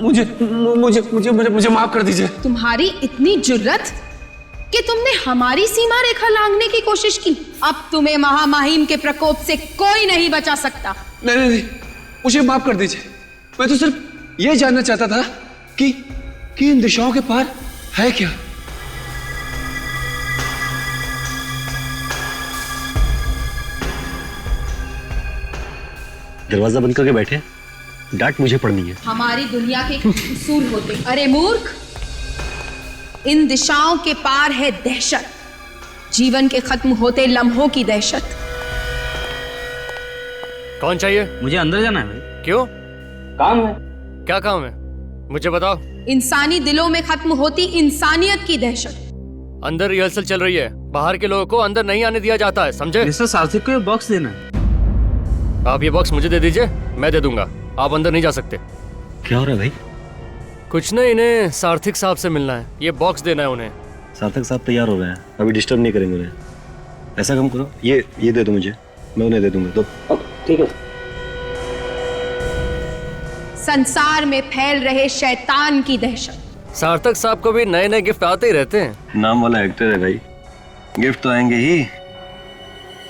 मुझे मुझे मुझे मुझे मुझे माफ कर दीजिए। तुम्हारी इतनी जुर्रत कि तुमने हमारी सीमा रेखा लांघने की कोशिश की। अब तुम्हें महामहिम के प्रकोप से कोई नहीं बचा सकता। नहीं नहीं नहीं, मुझे माफ कर दीजिए। मैं तो सिर्फ ये जानना चाहता था कि इन दिशाओं के पार है क्या। दरवाजा बंद करके बैठे, डांट मुझे पड़नी है। हमारी दुनिया के उसूल होते। अरे मूर्ख, इन दिशाओं के पार है दहशत, जीवन के खत्म होते लम्हों की दहशत। कौन चाहिए? मुझे अंदर जाना है भाई। क्यों? काम है। क्या काम है? मुझे बताओ। इंसानी दिलों में खत्म होती इंसानियत की दहशत। अंदर रिहर्सल चल रही है, बाहर के लोगों को अंदर नहीं आने दिया जाता है, समझे? मिस्टर सार्थक को ये बॉक्स देना है। आप ये बॉक्स मुझे दे दीजिए, मैं दे दूंगा। आप अंदर नहीं जा सकते। क्या हो रहा है भाई? कुछ नहीं, इन्हें सार्थक साहब से मिलना है, ये बॉक्स देना है उन्हें। सार्थक साहब तैयार हो रहे हैं, अभी डिस्टर्ब नहीं करेंगे उन्हें। ऐसा काम करो, ये दे दो मुझे, मैं उन्हें दे दूंगा। तो ठीक है। संसार में फैल रहे शैतान की दहशत। सार्थक साहब को भी नए नए गिफ्ट आते ही रहते हैं। नाम वाला एक्टर है भाई, गिफ्ट तो आएंगे ही,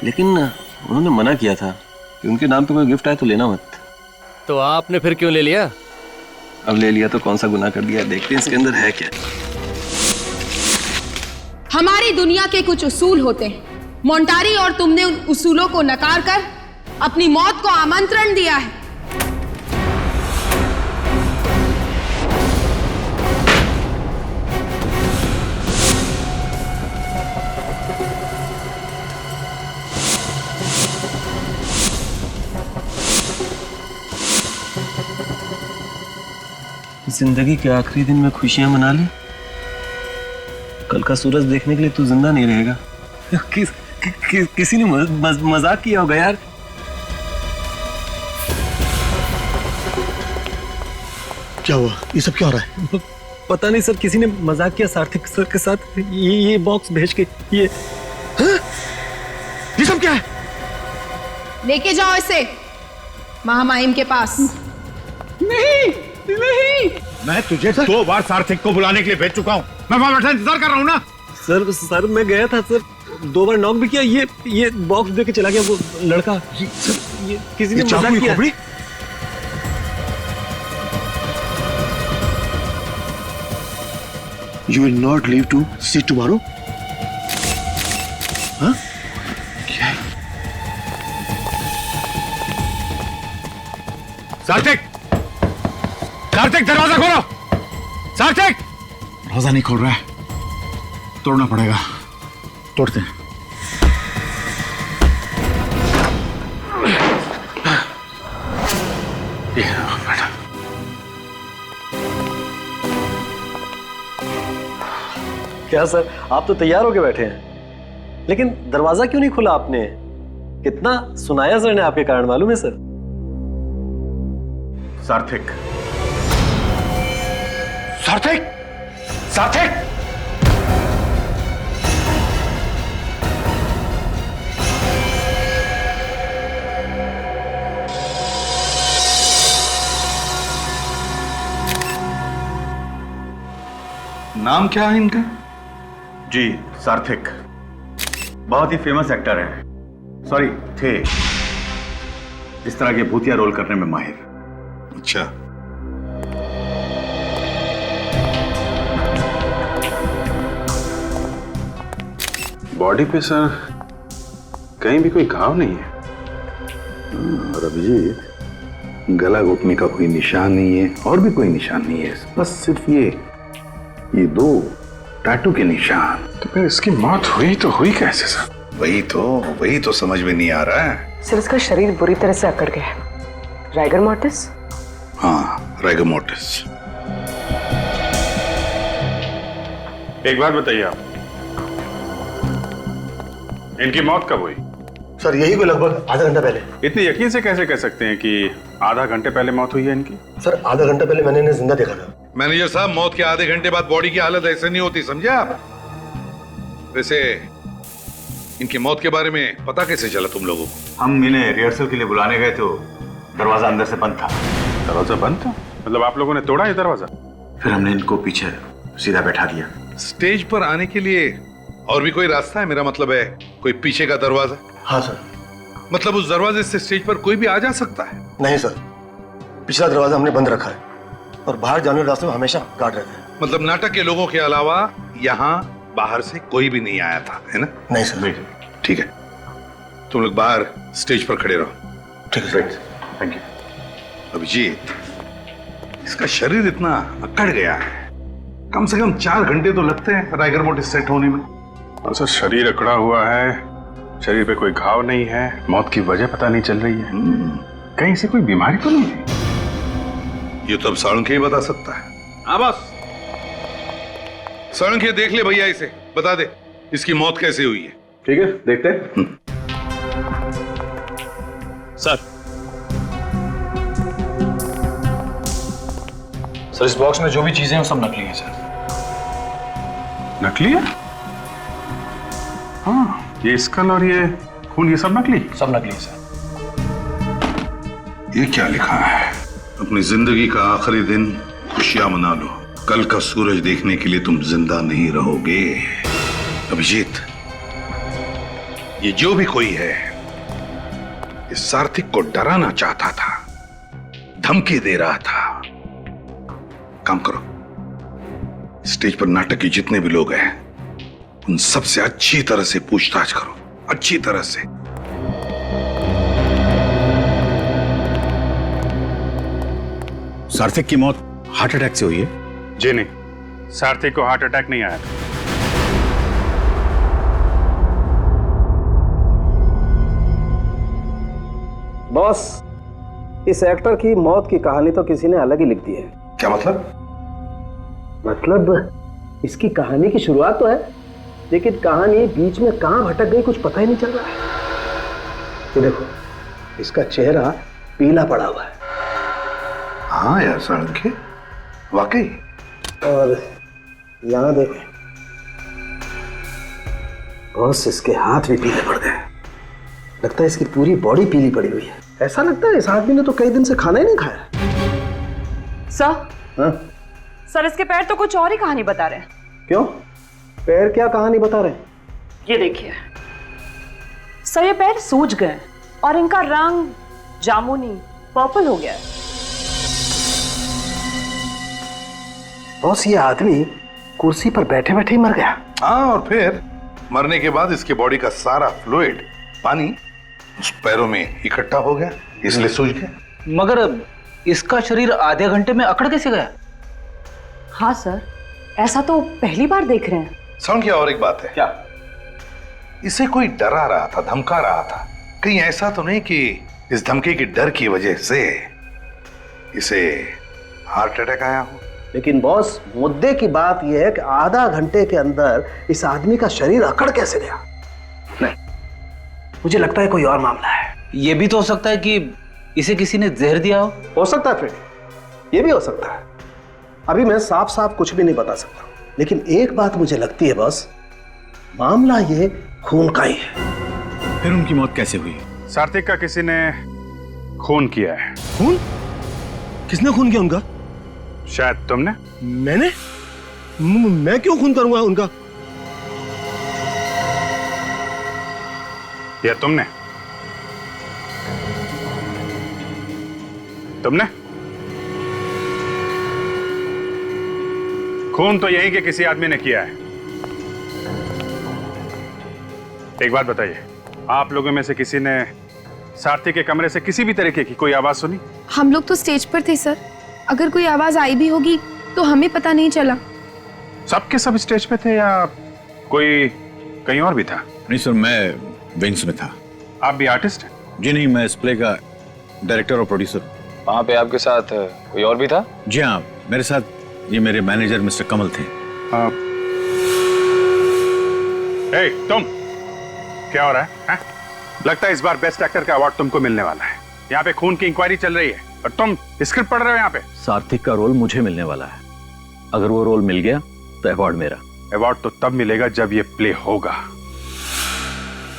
लेकिन उन्होंने मना किया था कि उनके नाम पे कोई गिफ्ट आए तो लेना मत। तो आपने फिर क्यों ले लिया? अब ले लिया तो कौन सा गुनाह कर दिया, देखते हैं इसके अंदर है क्या। हमारी दुनिया के कुछ उसूल होते हैं, मोंटारी, और तुमने उन उसूलों को नकार कर अपनी मौत को आमंत्रण दिया है। जिंदगी के आखिरी दिन में खुशियां मना ले, कल का सूरज देखने के लिए तू जिंदा नहीं रहेगा। किसी ने मजाक किया होगा यार। क्या हुआ? ये सब क्या हो रहा है? पता नहीं सर, किसी ने मजाक किया सार्थक सर के साथ, ये बॉक्स भेज के। ये सब क्या है? लेके जाओ इसे महामहिम के पास। नहीं नहीं, मैं तुझे 2 बार सार्थक को बुलाने के लिए भेज चुका हूँ। मैं वहां बैठा इंतजार कर रहा हूँ ना। सर मैं गया था सर, 2 बार नॉक भी किया, ये बॉक्स दे के चला गया वो लड़का। सर ये किसी ने मजाक किया। You will not leave to see tomorrow? हाँ? क्या है? सार्थक! सार्थक, दरवाजा खोलो! सार्थक! दरवाजा नहीं खोल रहा है, तोड़ना पड़ेगा। तोड़ते हैं। बेटा, क्या सर, आप तो तैयार होके बैठे हैं, लेकिन दरवाजा क्यों नहीं खुला आपने? कितना सुनाया सर ने आपके कारण, मालूम है सर? सार्थक! सार्थक! सार्थक! नाम क्या है इनका? जी, सार्थक। बहुत ही फेमस एक्टर हैं। सॉरी, थे। इस तरह के भूतिया रोल करने में माहिर। अच्छा, बॉडी पे सर कहीं भी कोई घाव नहीं है। और अभिजीत, गला घुटने का कोई निशान नहीं है और भी कोई निशान नहीं है, बस सिर्फ ये 2 टैटू के निशान। तो फिर इसकी मौत हुई तो हुई कैसे सर? वही तो समझ में नहीं आ रहा है सर। इसका शरीर बुरी तरह से अकड़ गया है। Rigor mortis? हाँ, राइगर मोर्टिस। एक बात बताइए आप, इनकी मौत कब हुई? सर यही को लगभग आधा घंटा पहले। इतने यकीन से कैसे कह सकते हैं कि आधा घंटे पहले मौत हुई है इनकी? सर आधा घंटा पहले मैंने इन्हें जिंदा देखा था। मैनेजर साहब, मौत के आधे घंटे बाद बॉडी की हालत ऐसे नहीं होती, समझे आप? वैसे इनकी मौत के बारे में पता कैसे चला तुम लोगों को? हम इन्हें रिहर्सल के लिए बुलाने गए तो दरवाजा अंदर से बंद था। दरवाजा बंद था? मतलब आप लोगों ने तोड़ा ये दरवाजा? फिर हमने इनको पीछे सीधा बैठा दिया। स्टेज पर आने के लिए और भी कोई रास्ता है? मेरा मतलब है कोई पीछे का दरवाजा? हाँ सर। मतलब उस दरवाजे से स्टेज पर कोई भी आ जा सकता है? नहीं सर, पिछला दरवाजा हमने बंद रखा है और बाहर जाने वाले रास्ते में हमेशा गार्ड रहते हैं। मतलब नाटक के लोगों के अलावा यहाँ बाहर से कोई भी नहीं आया था, है ना? नहीं सर। ठीक है, तुम लोग बाहर स्टेज पर खड़े रहो। ठीक है। Thank you. अभिजीत, इसका शरीर इतना अकड़ गया है, कम से कम 4 घंटे तो लगते हैं राइगर मोटी सेट होने में। और सर शरीर अकड़ा हुआ है, शरीर पे कोई घाव नहीं है, मौत की वजह पता नहीं चल रही है। कहीं से कोई बीमारी तो नहीं है? ये तो अब साळुंखे ही बता सकता है। हाँ बॉस। साळुंखे, देख ले भैया, इसे बता दे इसकी मौत कैसे हुई है। ठीक है, देखते हैं। सर इस बॉक्स में जो भी चीजें हैं वो सब नकली हैं सर। नकली है? हाँ, ये स्कल और ये खून, ये सब नकली? सब नकली है सर। ये क्या लिखा है? अपनी जिंदगी का आखिरी दिन खुशियां मना लो, कल का सूरज देखने के लिए तुम जिंदा नहीं रहोगे। अभिजीत, ये जो भी कोई है, इस सार्थिक को डराना चाहता था, धमकी दे रहा था। काम करो, स्टेज पर नाटक के जितने भी लोग हैं उन सबसे अच्छी तरह से पूछताछ करो, अच्छी तरह से। सार्थिक की मौत हार्ट अटैक से हुई है? जी नहीं, सार्थिक को हार्ट अटैक नहीं आया था। बॉस, इस एक्टर की मौत की कहानी तो किसी ने अलग ही लिख दी है। क्या मतलब? मतलब इसकी कहानी की शुरुआत तो है, लेकिन कहानी बीच में कहां भटक गई कुछ पता ही नहीं चल रहा है। ये देखो, इसका चेहरा पीला पड़ा हुआ है। हाँ यार साळुंखे, वाकई। और यहां देखें बॉस, इसके हाथ भी पीले पड़ गए। लगता है इसकी पूरी बॉडी पीली पड़ी हुई है। ऐसा लगता है इस आदमी ने तो कई दिन से खाना ही नहीं खाया। सर, हाँ? सर इसके पैर तो कुछ और ही कहानी बता रहे हैं। क्यों? पैर क्या कहानी बता रहे हैं? ये देखिए सर, ये पैर सूज गए और इनका रंग जामुनी पर्पल हो गया है। बॉस, ये आदमी कुर्सी पर बैठे बैठे ही मर गया। हाँ, और फिर मरने के बाद इसके बॉडी का सारा फ्लूइड, पानी उस पैरों में इकट्ठा हो गया, इसलिए सूज गया। मगर इसका शरीर आधे घंटे में अकड़ कैसे गया? हाँ सर, ऐसा तो पहली बार देख रहे हैं। साळुंखे, और एक बात है। क्या? इसे कोई डरा रहा था, धमका रहा था। कहीं ऐसा तो नहीं कि इस धमकी के डर की वजह से इसे हार्ट अटैक आया हो? लेकिन बॉस, मुद्दे की बात यह है कि आधा घंटे के अंदर इस आदमी का शरीर अकड़ कैसे गया? नहीं, मुझे लगता है कोई और मामला है। ये भी तो हो सकता है कि इसे किसी ने जहर दिया हो सकता है फ्रेंड, ये भी हो सकता है। अभी मैं साफ साफ कुछ भी नहीं बता सकता, लेकिन एक बात मुझे लगती है बॉस, मामला ये खून का ही है। फिर उनकी मौत कैसे हुई? सार्थिक का किसी ने खून किया है। खून? किसने खून किया उनका? शायद तुमने। मैंने? मैं क्यों खून करूंगा उनका? या तुमने? तुमने? खून तो यहीं के किसी आदमी ने किया है। एक बात बताइए, आप लोगों में से किसी ने सार्थिक के कमरे से किसी भी तरीके की कोई आवाज सुनी? हम लोग तो स्टेज पर थे सर, अगर कोई आवाज आई भी होगी तो हमें पता नहीं चला। सबके सब स्टेज पे थे या कोई कहीं और भी था? नहीं सर, मैं विंग्स में था। आप भी आर्टिस्ट हैं? जी नहीं, मैं इस प्ले का डायरेक्टर और प्रोड्यूसर। वहाँ पे आपके साथ कोई और भी था? जी हाँ, मेरे साथ ये मेरे मैनेजर मिस्टर कमल थे। ए, तुम क्या हो रहा है? लगता है इस बार बेस्ट एक्टर का अवार्ड तुमको मिलने वाला है। यहाँ पे खून की इंक्वायरी चल रही है और तुम स्क्रिप्ट पढ़ रहे हो यहाँ पे। सार्थिक का रोल मुझे मिलने वाला है। अगर वो रोल मिल गया तो अवार्ड मेरा। अवार्ड तो तब मिलेगा जब ये प्ले होगा।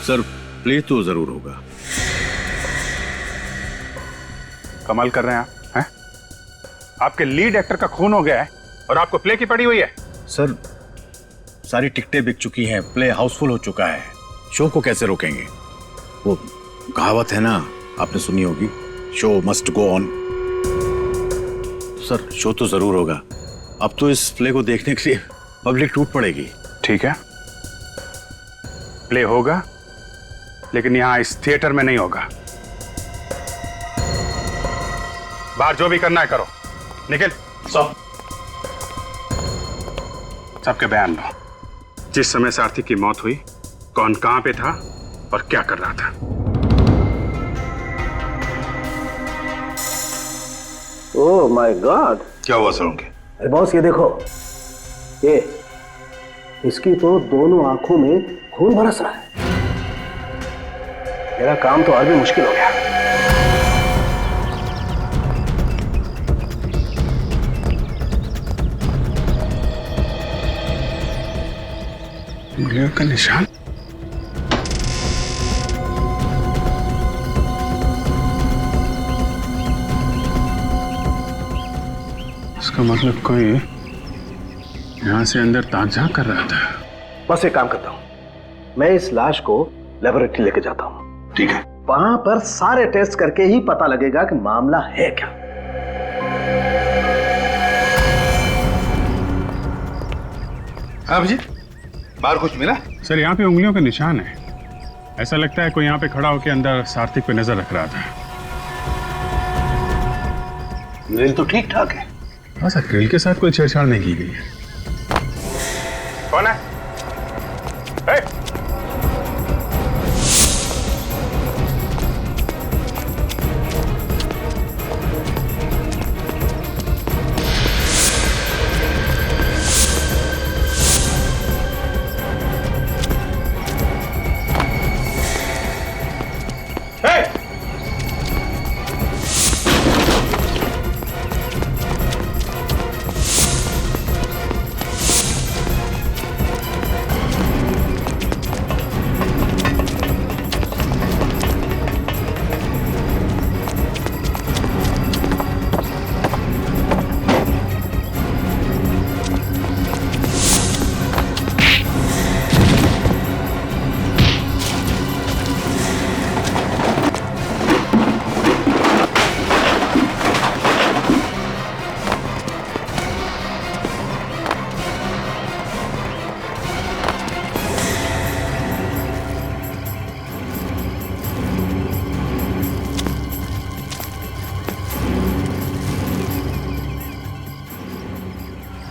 सर, प्ले तो जरूर होगा। कमाल कर रहे हैं आप, हैं? आपके लीड एक्टर का खून हो गया है और आपको प्ले की पड़ी हुई है। सर, सारी टिकटें बिक चुकी हैं, प्ले हाउसफुल हो चुका है, शो को कैसे रोकेंगे? वो कहावत है ना, आपने सुनी होगी, show must go on. Sir, show तो जरूर होगा। अब तो इस प्ले को देखने के लिए पब्लिक टूट पड़ेगी। ठीक है, प्ले होगा, लेकिन यहां इस थिएटर में नहीं होगा। बाहर जो भी करना है करो। निखिल, सबके बयान लो। जिस समय सारथी की मौत हुई, कौन कहां पे था और क्या कर रहा था। ओह माय गॉड, क्या हुआ सरोंगे? अरे बॉस, ये देखो, ये इसकी तो दोनों आंखों में खून बरस रहा है। मेरा काम तो और भी मुश्किल हो गया। उंगलियों का निशान? इसका मतलब कोई यहां से अंदर ताक-झांक कर रहा था। बस एक काम करता हूं, मैं इस लाश को लेबोरेटरी लेके जाता हूं। ठीक है। वहां पर सारे टेस्ट करके ही पता लगेगा कि मामला है क्या। हाँ अभिजीत, बाहर कुछ मिला? सर, यहाँ पे उंगलियों का निशान है। ऐसा लगता है कोई यहाँ पे खड़ा होकर अंदर सार्थिक पे नजर रख रहा था। ग्रिल तो ठीक ठाक है। हाँ सर, ग्रिल के साथ कोई छेड़छाड़ नहीं की गई है। कौन है?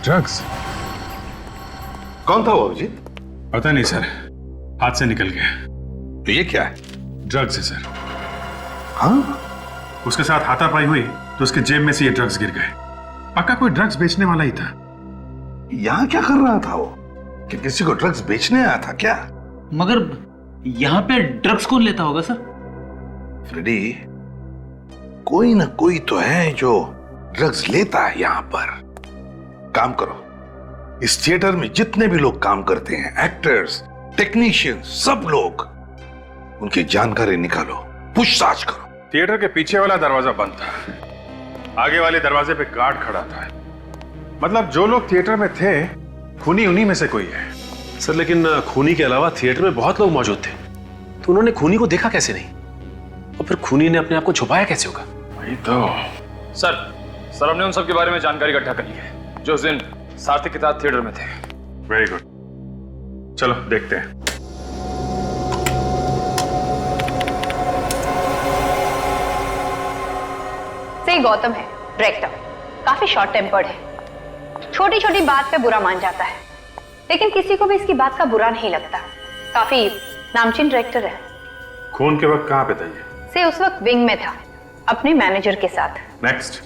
ड्रग्स? कौन था वो अभिजीत? पता नहीं सर, हाथ से निकल गया। तो ये क्या है? ड्रग्स है सर। हाँ? उसके साथ हाथापाई हुई तो उसके जेब में से ये ड्रग्स गिर गए। पक्का कोई ड्रग्स बेचने वाला ही था। यहाँ क्या कर रहा था वो? कि किसी को ड्रग्स बेचने आया था क्या? मगर यहाँ पे ड्रग्स कौन लेता होगा सर? फ्रेडी, कोई ना कोई तो है जो ड्रग्स लेता है यहाँ पर। काम करो, इस थिएटर में जितने भी लोग काम करते हैं, एक्टर्स, टेक्नीशियंस, सब लोग, उनकी जानकारी निकालो, पूछताछ करो। थिएटर के पीछे वाला दरवाजा बंद था, आगे वाले दरवाजे पे गार्ड खड़ा था। मतलब जो लोग थिएटर में थे, खूनी उन्हीं में से कोई है। सर, लेकिन खूनी के अलावा थिएटर में बहुत लोग मौजूद थे, तो उन्होंने खूनी को देखा कैसे नहीं? और फिर खूनी ने अपने आप को छुपाया कैसे होगा? वही तो। सर हमने उन सब के बारे में जानकारी इकट्ठा कर ली है जो उस दिन सार्थिक के साथ थिएटर में थे। वेरी गुड, चलो देखते हैं। से गौतम है डायरेक्टर, काफी शॉर्ट टेम्पर्ड है, छोटी छोटी बात पे बुरा मान जाता है, लेकिन किसी को भी इसकी बात का बुरा नहीं लगता। काफी नामचीन डायरेक्टर है। खून के वक्त कहाँ पे था ये? से उस वक्त विंग में था अपने मैनेजर के साथ। नेक्स्ट।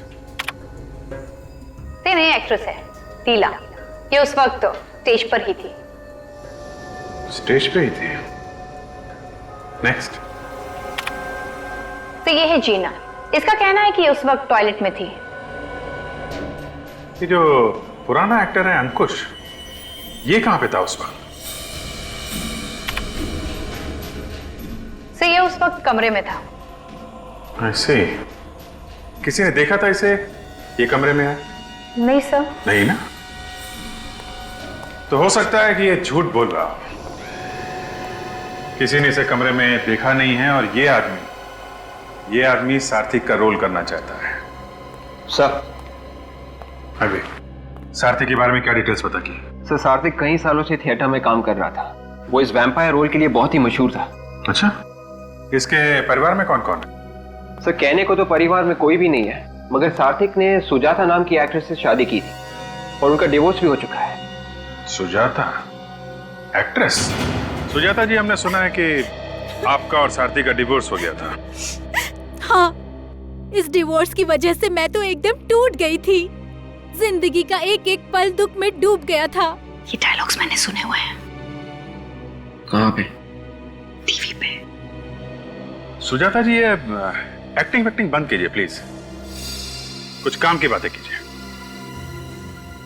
से नई एक्ट्रेस है टीला, ये उस वक्त तो स्टेज पर ही थी। स्टेज पे ही थी। नेक्स्ट। से ये है जीना, इसका कहना है कि ये उस वक्त टॉयलेट में थी। ये जो पुराना एक्टर है अंकुश, ये कहां पे था उस वक्त? से ये उस वक्त कमरे में था। ऐसे किसी ने देखा था इसे ये कमरे में है? नहीं सर। नहीं ना? तो हो सकता है कि ये झूठ बोल रहा हो। किसी ने इसे कमरे में देखा नहीं है और ये आदमी सार्थिक का रोल करना चाहता है। सर, अभी सार्थिक के बारे में क्या डिटेल्स पता की? सर सार्थिक कई सालों से थिएटर में काम कर रहा था। वो इस वैम्पायर रोल के लिए बहुत ही मशहूर था। अच्छा, इसके परिवार में कौन कौन है? सर कहने को तो परिवार में कोई भी नहीं है, मगर सार्थिक ने सुजाता नाम की एक्ट्रेस से शादी की थी और उनका डिवोर्स भी हो चुका है। सुजाता एक्ट्रेस? सुजाता जी, हमने सुना है कि आपका और सारथी का डिवोर्स हो गया था। हाँ, इस डिवोर्स की वजह से मैं तो एकदम टूट गई थी। जिंदगी का एक एक पल दुख में डूब गया था। ये डायलॉग्स मैंने सुने हुए हैं। कहाँ पे? टीवी पे। सुजाता जी, ये एक्टिंग बंद कीजिए प्लीज। कुछ काम की बातें कीजिए।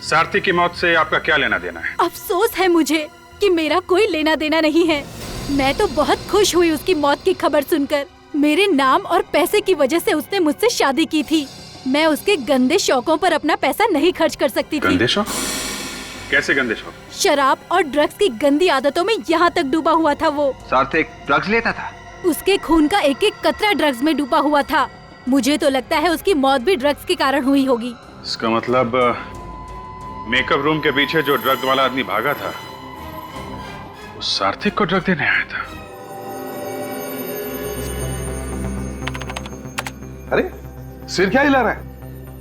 सारथी की मौत से आपका क्या लेना देना है? अफसोस है मुझे कि मेरा कोई लेना देना नहीं है। मैं तो बहुत खुश हुई उसकी मौत की खबर सुनकर। मेरे नाम और पैसे की वजह से उसने मुझसे शादी की थी। मैं उसके गंदे शौकों पर अपना पैसा नहीं खर्च कर सकती थी। गंदे शौक? कैसे गंदे शौक? शराब और ड्रग्स की गंदी आदतों में यहाँ तक डूबा हुआ था वो। सार्थिक ड्रग्स लेता था? उसके खून का एक एक कतरा ड्रग्स में डूबा हुआ था। मुझे तो लगता है उसकी मौत भी ड्रग्स के कारण हुई होगी। इसका मतलब मेकअप रूम के पीछे जो ड्रग वाला आदमी भागा था, वो सार्थिक को ड्रग देने आया था। अरे सिर क्या हिला रहा है?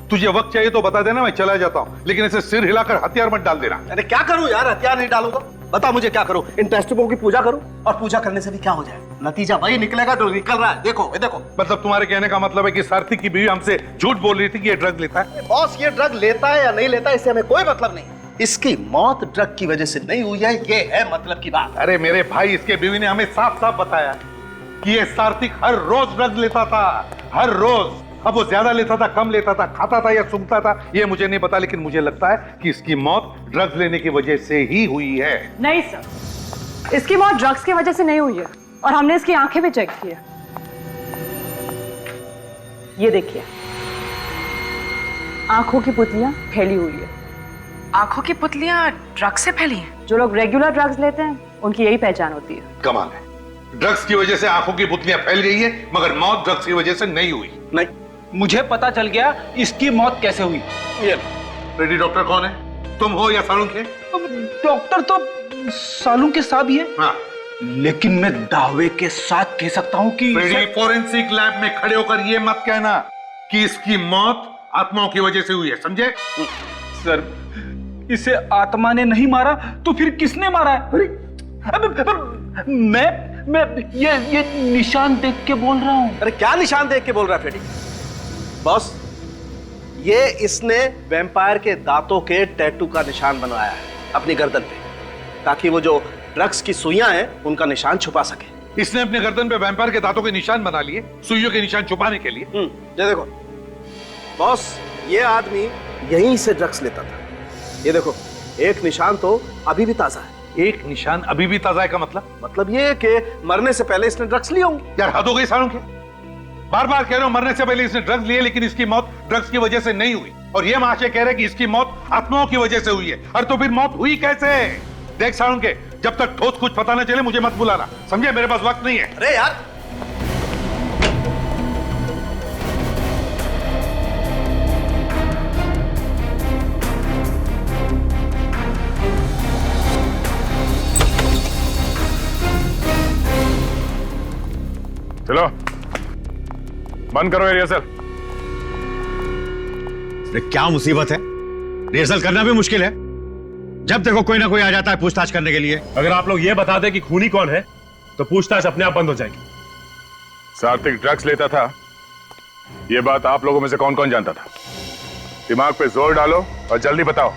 तुझे वक्त चाहिए तो बता देना, मैं चला जाता हूँ, लेकिन ऐसे सिर हिलाकर हथियार मत डाल देना। अरे क्या करूं यार, हथियार नहीं डालूं तो बता मुझे क्या करूं? इन टेस्टबुकों की पूजा करूं? और पूजा करने से भी क्या हो जाए? नतीजा वही निकलेगा जो निकल रहा है। देखो देखो। मतलब तुम्हारे कहने का मतलब है कि सारथी की बीवी हमसे झूठ बोल रही थी कि ये ड्रग लेता है? बॉस, ये ड्रग लेता है या नहीं लेता है इससे हमें कोई मतलब नहीं। इसकी मौत ड्रग की वजह से नहीं हुई है, ये है मतलब की बात। अरे मेरे भाई, इसके बीवी ने हमें साफ साफ बताया कि ये सार्थिक हर रोज ड्रग लेता था, हर रोज। अब वो ज्यादा लेता था, कम लेता था, खाता था या सूंघता था, ये मुझे नहीं पता, लेकिन मुझे लगता है कि इसकी मौत ड्रग्स लेने की वजह से ही हुई है। नहीं सर, इसकी मौत ड्रग्स की वजह से नहीं हुई है और हमने इसकी आंखें भी चेक की है। ये देखिए, आंखों की पुतलियां फैली हुई है। आंखों की पुतलियां ड्रग्स से फैली हैं? जो लोग रेगुलर ड्रग्स लेते हैं उनकी यही पहचान होती है। कमाल है, ड्रग्स की वजह से आंखों की पुतलियां फैल गई है, मगर मौत ड्रग्स की वजह से नहीं हुई। नहीं, मुझे पता चल गया इसकी मौत कैसे हुई। ये रेडी डॉक्टर कौन है, तुम हो या सालुंखे? डॉक्टर तो सालुंखे साहब ही है। हाँ, लेकिन मैं दावे के साथ कह सकता हूं कि फोरेंसिक लैब में खड़े होकर ये मत कहना कि इसकी मौत आत्माओं की वजह से हुई है, समझे? सर, इसे आत्मा ने नहीं मारा तो फिर किसने मारा है? मैं ये निशान देख के बोल रहा हूं। अरे क्या निशान देख के बोल रहा है फ्रेडी? बॉस, ये इसने वैम्पायर के दांतों के टैटू का निशान बनवाया है अपनी गर्दन पे, ताकि वो जो ड्रग्स की सुइयां हैं उनका निशान छुपा सके। इसने अपने गर्दन पे वैम्पायर के दांतों के निशान बना लिए, सुइयों के निशान छुपाने के लिए। ये देखो बॉस, ये आदमी यहीं से ड्रग्स लेता था। ये देखो, एक निशान तो अभी भी ताजा है। एक निशान अभी भी ताजा है का मतलब ये कि मरने से पहले इसने ड्रग्स लिए होंगे। यार हद हो गई सालों के, बार बार कह रहे हो मरने से पहले इसने ड्रग्स लिए, लेकिन इसकी मौत ड्रग्स की वजह से नहीं हुई। और ये महाशय कह रहे कि इसकी मौत आत्माओं की वजह से हुई है। अरे तो फिर मौत हुई कैसे? देख सालों के, जब तक ठोस कुछ पता ना चले मुझे मत बुलाना, समझे? मेरे पास वक्त नहीं है। अरे यार, चलो बंद करो ये रिहर्सल। क्या मुसीबत है? रिहर्सल करना भी मुश्किल है, जब देखो कोई ना कोई आ जाता है पूछताछ करने के लिए। अगर आप लोग ये बता दें कि खूनी कौन है तो पूछताछ अपने आप बंद हो जाएगी। सार्थिक ड्रग्स लेता था, ये बात आप लोगों में से कौन कौन जानता था? दिमाग पे जोर डालो और जल्दी बताओ,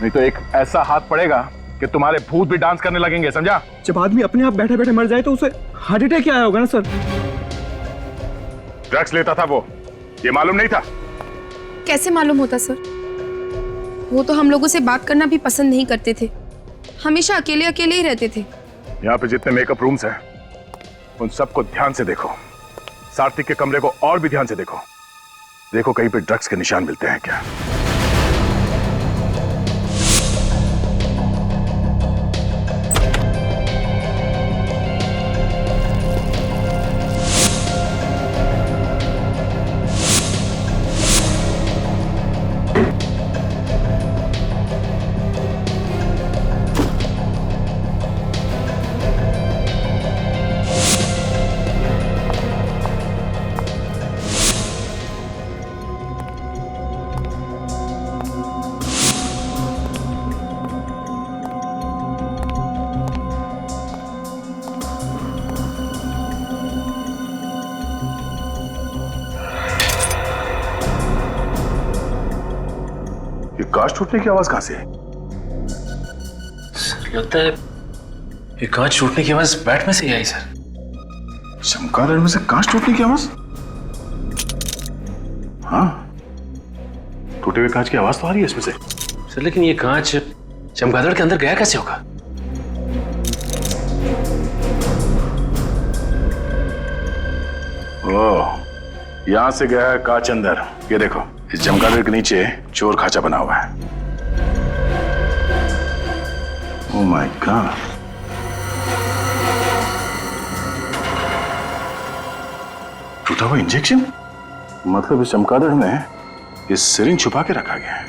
नहीं तो एक ऐसा हाथ पड़ेगा कि तुम्हारे भूत भी डांस करने लगेंगे, समझा? जब आदमी अपने आप बैठे बैठे मर जाए तो उसे हार्ट अटैक क्या आया होगा ना सर? ड्रग्स लेता था वो, ये मालूम नहीं था? कैसे मालूम होता सर? वो तो हम लोगों से बात करना भी पसंद नहीं करते थे, हमेशा अकेले अकेले ही रहते थे। यहाँ पे जितने मेकअप रूम्स हैं उन सबको ध्यान से देखो, सार्थिक के कमरे को और भी ध्यान से देखो। देखो कहीं पे ड्रग्स के निशान मिलते हैं क्या। कांच टूटने की आवाज कहां से है? सर लगता है ये कांच टूटने की आवाज बैट में से ही आई सर। चमगादड़ में से कांच टूटने की आवाज? हाँ, टूटे हुए कांच की आवाज तो आ रही है इसमें से। सर लेकिन ये कांच चमगादड़ के अंदर गया कैसे होगा? ओह, यहां से गया है कांच अंदर। ये देखो, इस चमगादड़ के नीचे चोर खाचा बना हुआ है। ओह माय गॉड, टूटा हुआ इंजेक्शन। मतलब इस चमगादड़ में ये सिरिंज छुपा के रखा गया है।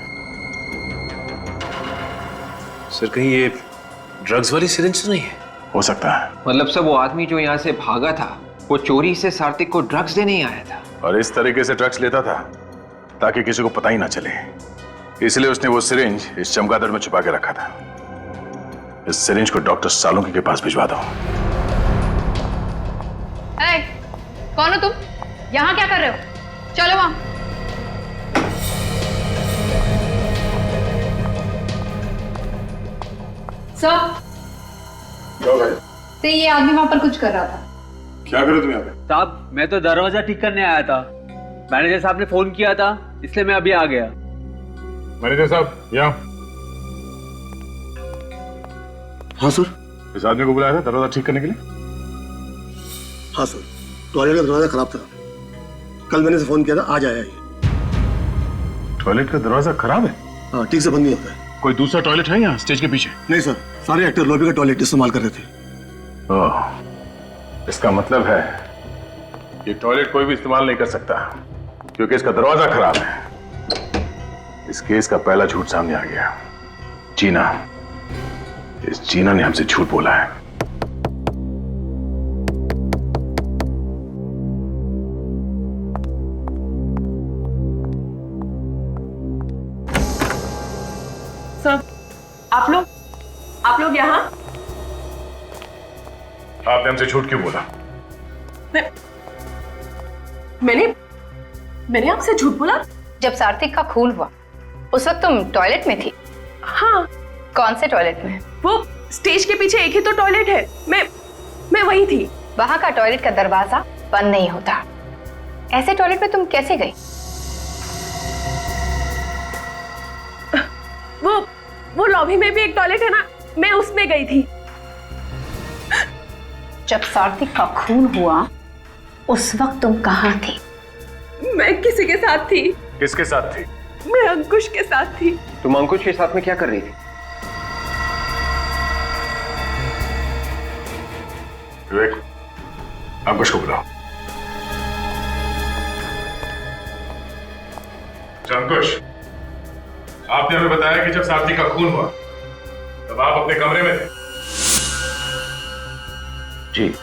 सर कहीं ये ड्रग्स वाली सिरिंज तो नहीं है? हो सकता है। मतलब सर वो आदमी जो यहाँ से भागा था वो चोरी से सार्थिक को ड्रग्स देने ही आया था और इस तरीके से ड्रग्स लेता था ताकि किसी को पता ही ना चले, इसलिए उसने वो सिरिंज इस चमगादड़ में छुपा के रखा था। इस सिरिंज को डॉक्टर सालुंकी के पास भिजवा दो। कौन हो तुम? यहाँ क्या कर रहे हो? चलो वहां। सर, तो ये आदमी वहां पर कुछ कर रहा था। क्या करो तुम यहाँ पे? साहब मैं तो दरवाजा ठीक करने आया था, मैनेजर साहब ने फोन किया था इसलिए मैं अभी आ गया। मैनेजर साहब यहाँ। हाँ सर। इस आदमी को बुलाया था दरवाजा ठीक करने के लिए? हाँ सर, टॉयलेट का दरवाजा खराब था, कल मैंने से फोन किया था, आज आया ये। टॉयलेट का दरवाजा खराब है? हाँ, ठीक से बंद नहीं होता है। कोई दूसरा टॉयलेट है यहाँ स्टेज के पीछे? नहीं सर, सारे एक्टर लॉबी का टॉयलेट इस्तेमाल कर रहे थे। ओह, इसका मतलब है ये टॉयलेट कोई भी इस्तेमाल नहीं कर सकता क्योंकि इसका दरवाजा खराब है। इस केस का पहला झूठ सामने आ गया। जीना, इस जीना ने हमसे झूठ बोला है। सर, आप लोग यहाँ? आपने हमसे झूठ क्यों बोला? मैंने आपसे झूठ बोला? जब सार्थिक का खून हुआ उस वक्त तुम टॉयलेट में थी? हाँ। कौन से टॉयलेट में? वो स्टेज के पीछे एक ही तो टॉयलेट है, मैं वही थी। वहां का टॉयलेट का दरवाजा बंद नहीं होता। ऐसे टॉयलेट में तुम कैसे गई? वो लॉबी में भी एक टॉयलेट है ना, मैं उसमें गई थी। जब सार्थिक का खून हुआ उस वक्त तुम कहाँ थी? मैं किसी के साथ थी। किसके साथ थी? मैं अंकुश के साथ थी। तुम अंकुश के साथ में क्या कर रही थी? विवेक, अंकुश को बुलाओ। अंकुश, आपने हमें बताया कि जब सार्थी का खून हुआ तब आप अपने कमरे में थे। जी।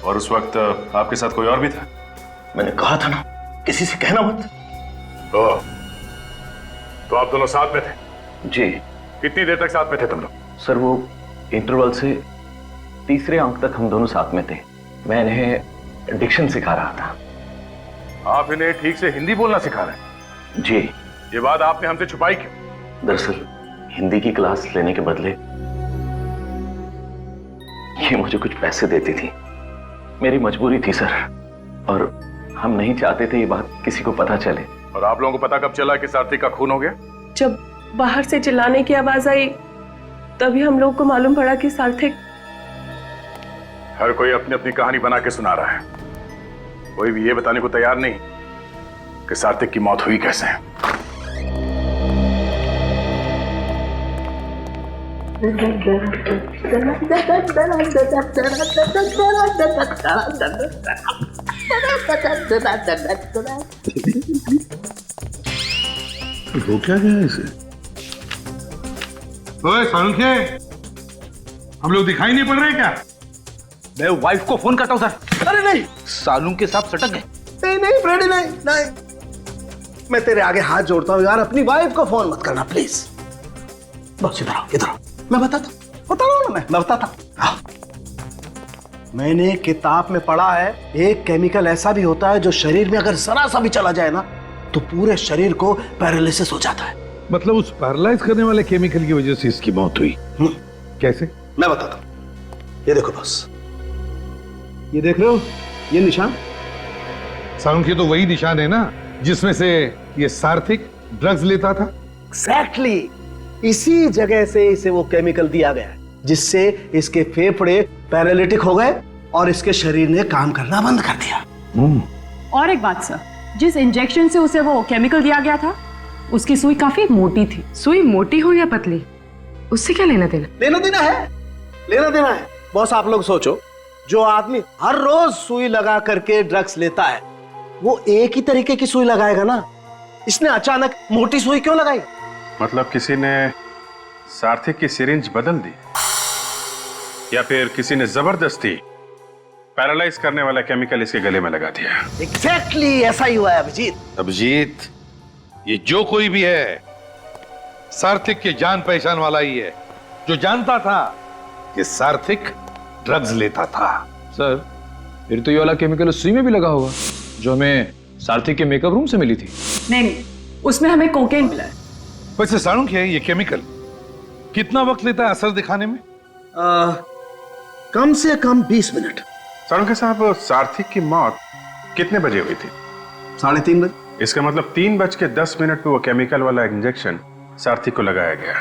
और उस वक्त आपके साथ कोई और भी था? मैंने कहा था ना, किसी से कहना मत। ओह, तो आप दोनों साथ में थे? जी। कितनी देर तक साथ में थे तुम लोग? सर वो इंटरवल से तीसरे अंक तक हम दोनों साथ में थे। मैं इन्हें डिक्शन सिखा रहा था। आप इन्हें ठीक से हिंदी बोलना सिखा रहे हैं? जी। ये बात आपने हमसे छुपाई क्यों? दरअसल हिंदी की क्लास लेने के बदले ये मुझे कुछ पैसे देती थी। मेरी मजबूरी थी सर, और हम नहीं चाहते थे ये बात किसी को पता चले। और आप लोगों को पता कब चला कि सार्थक का खून हो गया? जब बाहर से चिल्लाने की आवाज आई तभी हम लोगों को मालूम पड़ा कि सार्थक। हर कोई अपनी अपनी कहानी बना के सुना रहा है, कोई भी ये बताने को तैयार नहीं कि सार्थक की मौत हुई कैसे। हो क्या गया इसे? ओए सालुंखे, हम लोग दिखाई नहीं पड़ रहे क्या? मैं वाइफ को फोन करता हूं सर। अरे नहीं, सालू के साथ सटक गए। नहीं नहीं फ्रेडी, नहीं नहीं, मैं तेरे आगे हाथ जोड़ता हूं यार, अपनी वाइफ को फोन मत करना प्लीज। बस इधर आओ, इधर आओ, मैं बता रहा हूं ना, मैं बताता हूं। मैंने किताब में पढ़ा है, एक केमिकल ऐसा भी होता है जो शरीर में अगर जरा सा भी चला जाए ना तो पूरे शरीर को पैरालिसिस हो जाता है। मतलब उस पैरालाइज करने वाले केमिकल की वजह से इसकी मौत हुई? कैसे? मैं बताता हूं। ये देखो बस, ये देख रहे हो ये निशान? सालुंखे तो वही निशान है ना जिसमें से ये सार्थक ड्रग्स लेता था। एग्जैक्टली, इसी जगह से इसे वो केमिकल दिया गया है जिससे इसके फेफड़े पैरालिटिक हो गए और इसके शरीर ने काम करना बंद कर दिया। और एक बात सर, जिस इंजेक्शन से उसे वो केमिकल दिया गया था उसकी सुई काफी मोटी थी। सुई मोटी हो या पतली, उससे क्या लेना देना? लेना देना है, लेना देना है। बॉस आप लोग सोचो, जो आदमी हर रोज सुई लगा करके ड्रग्स लेता है वो एक ही तरीके की सुई लगाएगा ना, इसने अचानक मोटी सुई क्यों लगाई? मतलब किसी ने सार्थक की सिरिंज बदल दी या फिर किसी ने जबरदस्ती पैरालाइज करने वाला केमिकल इसके गले में लगा दिया। एग्जैक्टली ऐसा ही हुआ है अभिजीत। अभिजीत, ये जो कोई भी है सार्थक के जान पहचान वाला ही है, जो जानता था कि सार्थक ड्रग्स लेता था। सर फिर तो ये वाला केमिकल उस सुई में भी लगा होगा जो हमें सार्थक के मेकअप रूम से मिली थी। नहीं, उसमें हमें कोकेन मिला है। वैसे सालुंखे, ये केमिकल कितना वक्त लेता है असर दिखाने में? कम से कम 20 मिनट। सालुंखे साहब, सार्थक की मौत कितने बजे हुई थी? 3:30 बजे। इसका मतलब 3:10 पे वो केमिकल वाला इंजेक्शन सार्थक को लगाया गया।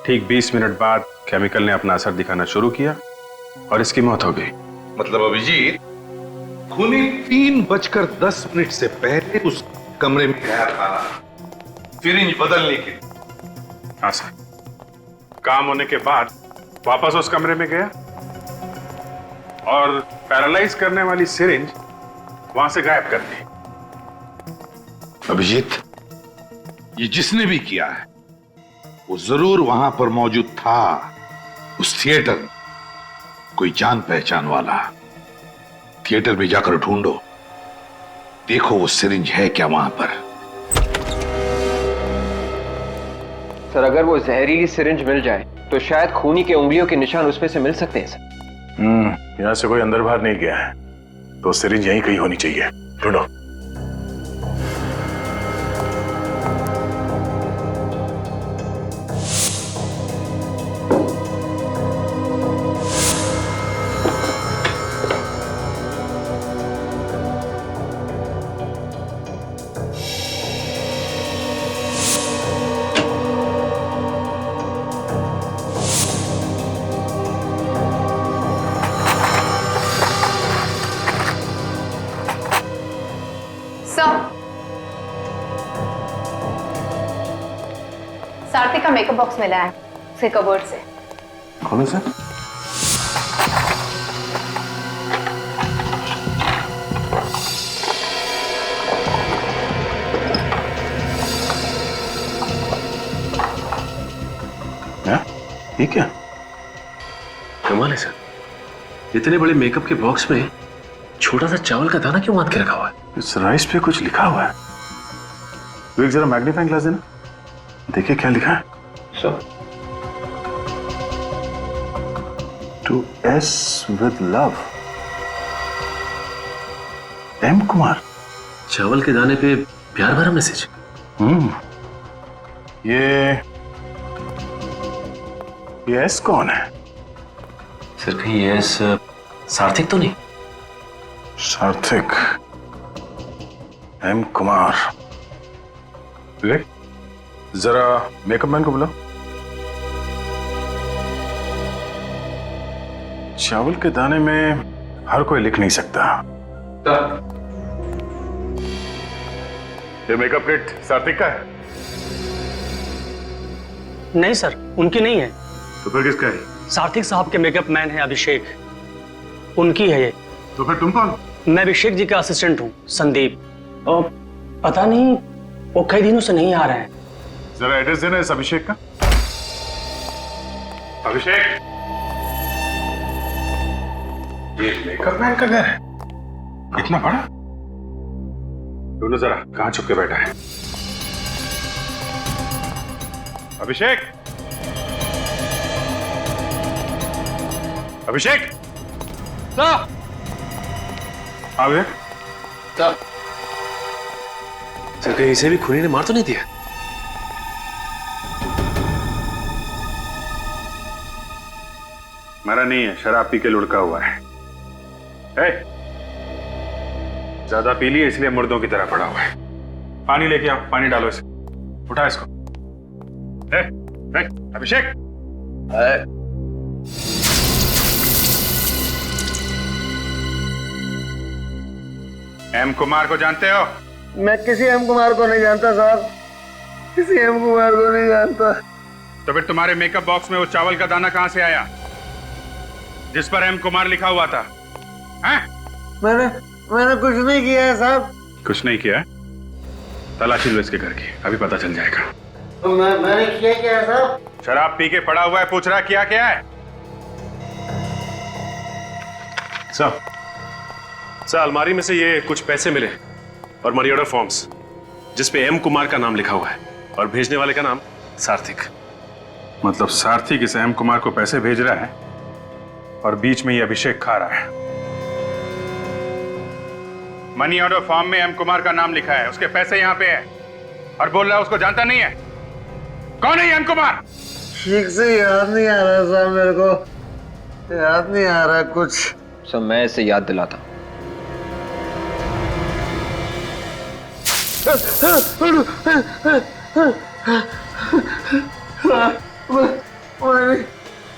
ठीक 20 मिनट बाद केमिकल ने अपना असर दिखाना शुरू किया और इसकी मौत हो गई। मतलब अभिजीत, खूनी 3:10 से पहले उस कमरे में गया था सिरिंज बदलने के लिए। हाँ सर, काम होने के बाद वापस उस कमरे में गया और पैरालाइज करने वाली सिरिंज वहां से गायब कर दी। अभिजीत, ये जिसने भी किया है वो जरूर वहां पर मौजूद था, उस थिएटर में। कोई जान पहचान वाला। थिएटर में जाकर ढूंढो, देखो वो सिरिंज है क्या वहां पर। सर अगर वो जहरीली सिरिंज मिल जाए तो शायद खूनी के उंगलियों के निशान उसमें से मिल सकते हैं सर। यहां से कोई अंदर बाहर नहीं गया है तो सिरिंज यहीं कहीं होनी चाहिए। ढूंढो। सार्थक का मेकअप बॉक्स मिला है उसके कबर्ड से। खोलो सर। ये क्या? कमाल है सर, इतने बड़े मेकअप के बॉक्स में छोटा सा चावल का दाना क्यों बांध के रखा हुआ है? इस राइस पे कुछ लिखा हुआ है। तो एक जरा मैग्नीफाइंग ग्लास देना, देखिए क्या लिखा है। Sir, to S with love, M Kumar. चावल के दाने पे प्यार भरा मैसेज। ये एस कौन है? सर कहीं ये एस सार्थक तो नहीं? सार्थक, एम कुमार। विवेक, जरा मेकअप मैन को बुलाओ। चावल के दाने में हर कोई लिख नहीं सकता। ये मेकअप किट सात्विक का है? नहीं सर, उनकी नहीं है। तो फिर किसका है? सात्विक साहब के मेकअप मैन है अभिषेक, उनकी है ये। तो फिर तुम कौन? मैं अभिषेक जी का असिस्टेंट हूँ, संदीप। और पता नहीं वो कई दिनों से नहीं आ रहे हैं। जरा एड्रेस देना इस अभिषेक का। अभिषेक, ये मेकअप मैन का घर है? इतना बड़ा? दोनों जरा कहां छुप के बैठा है? अभिषेक, अभिषेक, आ गए? सर कहीं इसे भी खूनी ने मार तो नहीं दिया? मरा नहीं है, शराब पी के लुढ़का हुआ है। ज्यादा पी लिए इसलिए मुर्दों की तरह पड़ा हुआ है। पानी लेके आओ, पानी डालो इसे, उठा इसको। अभिषेक, एम कुमार को जानते हो? मैं किसी एम कुमार को नहीं जानता साहब, किसी एम कुमार को नहीं जानता। तो फिर तुम्हारे मेकअप बॉक्स में वो चावल का दाना कहां से आया जिस पर एम कुमार लिखा हुआ था? हैं? मैंने कुछ नहीं किया है साहब। कुछ नहीं किया? तलाशी लो इसके घर की, अभी पता चल जाएगा। मैंने किया क्या है साहब? शराब पी के पड़ा हुआ है, पूछ रहा किया क्या है? सर अलमारी में से ये कुछ पैसे मिले और मनी ऑर्डर फॉर्म्स जिसपे एम कुमार का नाम लिखा हुआ है और भेजने वाले का नाम सार्थिक। मतलब सार्थिक इस एम कुमार को पैसे भेज रहा है और बीच में ये अभिषेक खा रहा है। मनी ऑर्डर फॉर्म में एम कुमार का नाम लिखा है, उसके पैसे यहां पे है और बोल रहा है उसको जानता नहीं है। कौन है एम कुमार? ठीक से याद नहीं आ रहा साहब, मेरे को याद नहीं आ रहा कुछ। सर मैं इसे याद दिलाता हूं।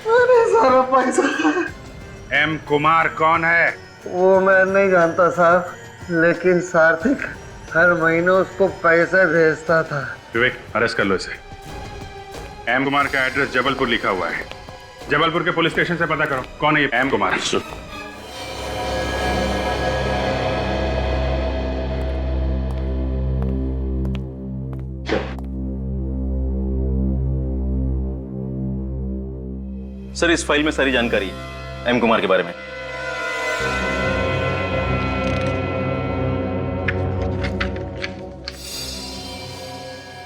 मैंने सारा पैसा। एम कुमार कौन है? वो मैं नहीं जानता साहब, लेकिन सार्थिक हर महीने उसको पैसे भेजता था। विवेक, अरेस्ट कर लो इसे। एम कुमार का एड्रेस जबलपुर लिखा हुआ है, जबलपुर के पुलिस स्टेशन से पता करो कौन है ये एम कुमार। सर इस फाइल में सारी जानकारी है एम कुमार के बारे में।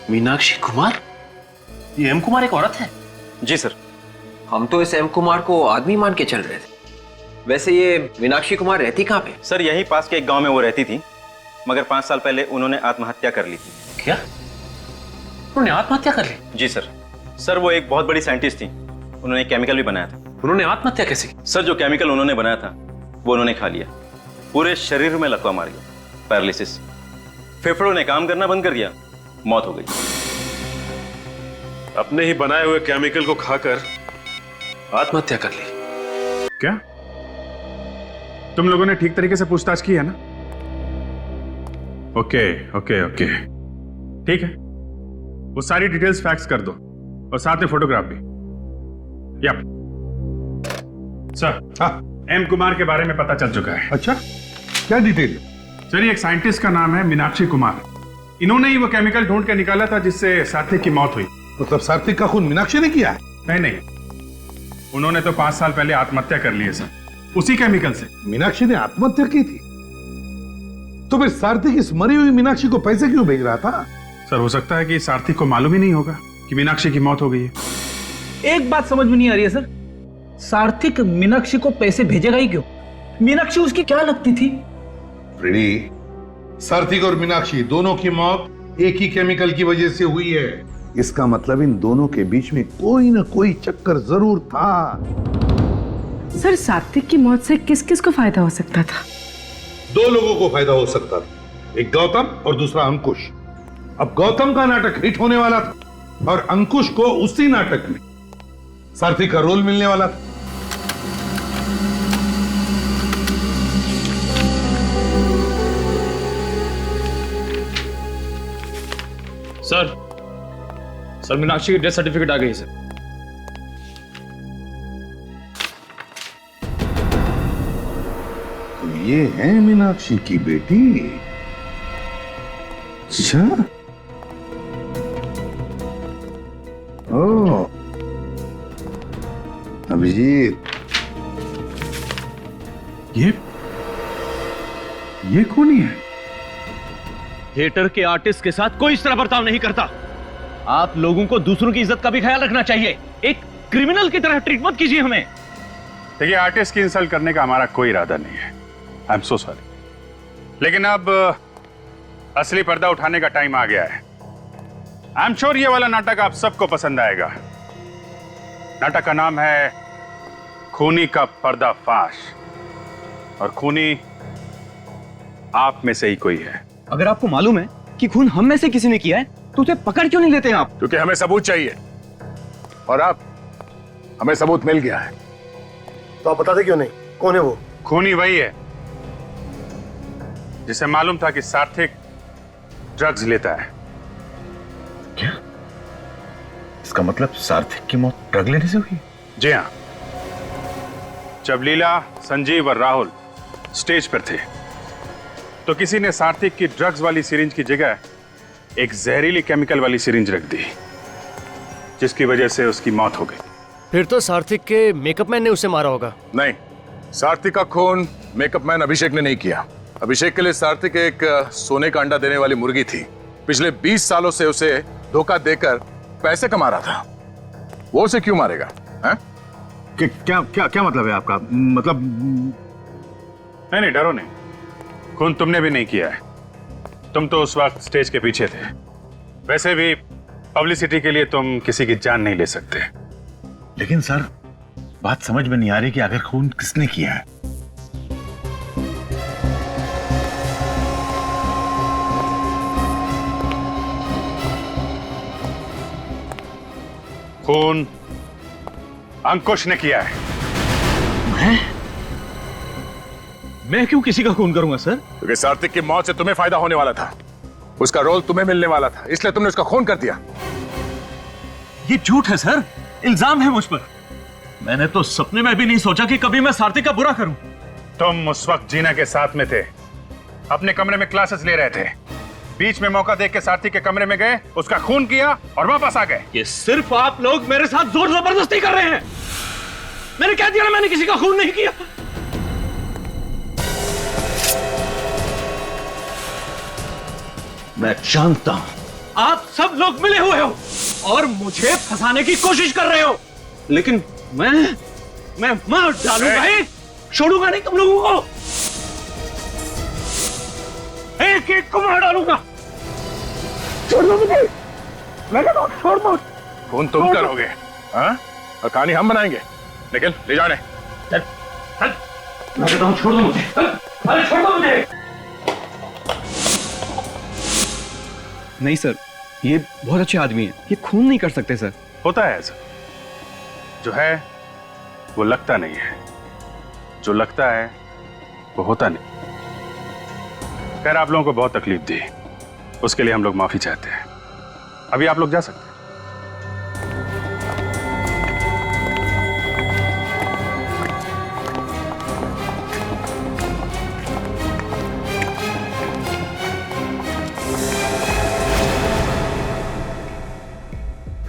मीनाक्षी कुमार? ये एम कुमार एक औरत है? जी सर। हम तो इस एम कुमार को आदमी मान के चल रहे थे। वैसे ये मीनाक्षी कुमार रहती कहाँ पे? सर यहीं पास के एक गांव में वो रहती थी, मगर 5 साल पहले उन्होंने आत्महत्या कर ली थी। क्या? उन्होंने आत्महत्या कर ली? जी सर। सर वो एक बहुत बड़ी साइंटिस्ट थी, उन्होंने केमिकल भी बनाया था। उन्होंने आत्महत्या कैसे की? सर जो केमिकल उन्होंने बनाया था वो उन्होंने खा लिया, पूरे शरीर में लकवा मार गया, पैरालिसिस, फेफड़ों ने काम करना बंद कर दिया, मौत हो गई। अपने ही बनाए हुए केमिकल को खाकर आत्महत्या कर ली? क्या तुम लोगों ने ठीक तरीके से पूछताछ की है ना? ओके ओके ओके, ठीक है। वो सारी डिटेल्स फैक्स कर दो और साथ में फोटोग्राफ भी। यप सर, एम कुमार के बारे में पता चल चुका है। अच्छा, क्या डिटेल? सर एक साइंटिस्ट का नाम है मीनाक्षी कुमार, इन्होंने ही वो केमिकल ढूंढ के निकाला था जिससे सात्विक की मौत हुई। मतलब सात्विक का खून मीनाक्षी ने किया? नहीं, उन्होंने तो 5 साल पहले आत्महत्या कर ली है सर, उसी केमिकल से। मीनाक्षी ने आत्महत्या की थी? तो फिर सात्विक इस मरी हुई मीनाक्षी को पैसे क्यों भेज रहा था? सर हो सकता है कि सात्विक को मालूम ही नहीं होगा कि मीनाक्षी की मौत हो गई है। एक बात समझ में नहीं आ रही है सर, सार्थिक मीनाक्षी को पैसे भेजेगा ही क्यों? मीनाक्षी उसकी क्या लगती थी? फ्रेडी, सात्विक और मीनाक्षी दोनों की मौत एक ही केमिकल की वजह से हुई है। इसका मतलब इन दोनों के बीच में कोई ना कोई चक्कर जरूर था। सर सात्विक की मौत से किस किस को फायदा हो सकता था? 2 लोगों को फायदा हो सकता था, एक गौतम और दूसरा अंकुश। अब गौतम का नाटक हिट होने वाला था और अंकुश को उसी नाटक में सात्विक का रोल मिलने वाला था। सर मीनाक्षी की डेथ सर्टिफिकेट आ गई सर। तो ये है मीनाक्षी की बेटी? अच्छा। ओ, अभिजीत, ये कौन है? थिएटर के आर्टिस्ट के साथ कोई इस तरह बर्ताव नहीं करता। आप लोगों को दूसरों की इज्जत का भी ख्याल रखना चाहिए। एक क्रिमिनल की तरह ट्रीट मत कीजिए हमें। देखिए, आर्टिस्ट की इंसल्ट करने का हमारा कोई इरादा नहीं है। I am so sorry. लेकिन अब असली पर्दा उठाने का टाइम आ गया है। आई एम श्योर ये वाला नाटक आप सबको पसंद आएगा। नाटक का नाम है खूनी का पर्दाफाश, और खूनी आप में से ही कोई है। अगर आपको मालूम है कि खून हम में से किसी ने किया है तो उसे पकड़ क्यों नहीं लेते आप? क्योंकि हमें सबूत चाहिए, और अब हमें सबूत मिल गया है। तो आप बताते क्यों नहीं? कौन है वो? खूनी वही है जिसे मालूम था कि सार्थक ड्रग्स लेता है। क्या? इसका मतलब सार्थक की मौत ड्रग लेने से हुई? जी हाँ। जब लीला, संजीव और राहुल स्टेज पर थे तो किसी ने सार्थक की ड्रग्स वाली सिरिंज की जगह एक जहरीली केमिकल वाली सिरिंज रख दी, जिसकी वजह से उसकी मौत हो गई। फिर तो सार्थक के मेकअप मैन ने उसे मारा होगा। नहीं, सार्थक का खून मेकअप मैन अभिषेक ने नहीं किया। अभिषेक के लिए सार्थक एक सोने का अंडा देने वाली मुर्गी थी। पिछले 20 सालों से उसे धोखा देकर पैसे कमा रहा था। वो उसे क्यों मारेगा? क्या क्या क्या मतलब है आपका? मतलब नहीं, डरो नहीं। खून तुमने भी नहीं किया है। तुम तो उस वक्त स्टेज के पीछे थे। वैसे भी पब्लिसिटी के लिए तुम किसी की जान नहीं ले सकते। लेकिन सर, बात समझ में नहीं आ रही कि आखिर खून किसने किया है। खून अंकुश ने किया है। मैं क्यों किसी का खून करूंगा सर? क्योंकि सार्थक की मौत से तुम्हें फायदा होने वाला था। उसका रोल तुम्हें मिलने वाला था, इसलिए तुमने उसका खून कर दिया। ये झूठ है सर, इल्जाम है मुझ पर। मैंने तो सपने में भी नहीं सोचा कि कभी मैं सार्थक का बुरा करूं। तुम उस वक्त जीना के साथ में थे, अपने कमरे में क्लासेस ले रहे थे। बीच में मौका देख के सार्थक के कमरे में गए, उसका खून किया और वापस आ गए। ये सिर्फ आप लोग मेरे साथ जोर जबरदस्ती कर रहे हैं। मैंने कह दिया ना, मैंने किसी का खून नहीं किया। मैं जानता हूं आप सब लोग मिले हुए हो और मुझे फंसाने की कोशिश कर रहे हो, लेकिन मैं मार डालूंगा ही, छोड़ूंगा नहीं तुम लोगों को। एक एक को मार डालूंगा। छोड़ दो मुझे, मैं कहता हूं छोड़ दो। खून तुम करोगे, हाँ? और कहानी हम बनाएंगे। निकल, ले जाने। चल, चल। मैं कहता हूं छोड़ दो मुझे। अरे छोड़ दो मुझे। नहीं सर, ये बहुत अच्छे आदमी है, ये खून नहीं कर सकते सर। होता है ऐसा, जो है वो लगता नहीं है, जो लगता है वो होता नहीं। खैर, आप लोगों को बहुत तकलीफ दी, उसके लिए हम लोग माफी चाहते हैं। अभी आप लोग जा सकते हैं।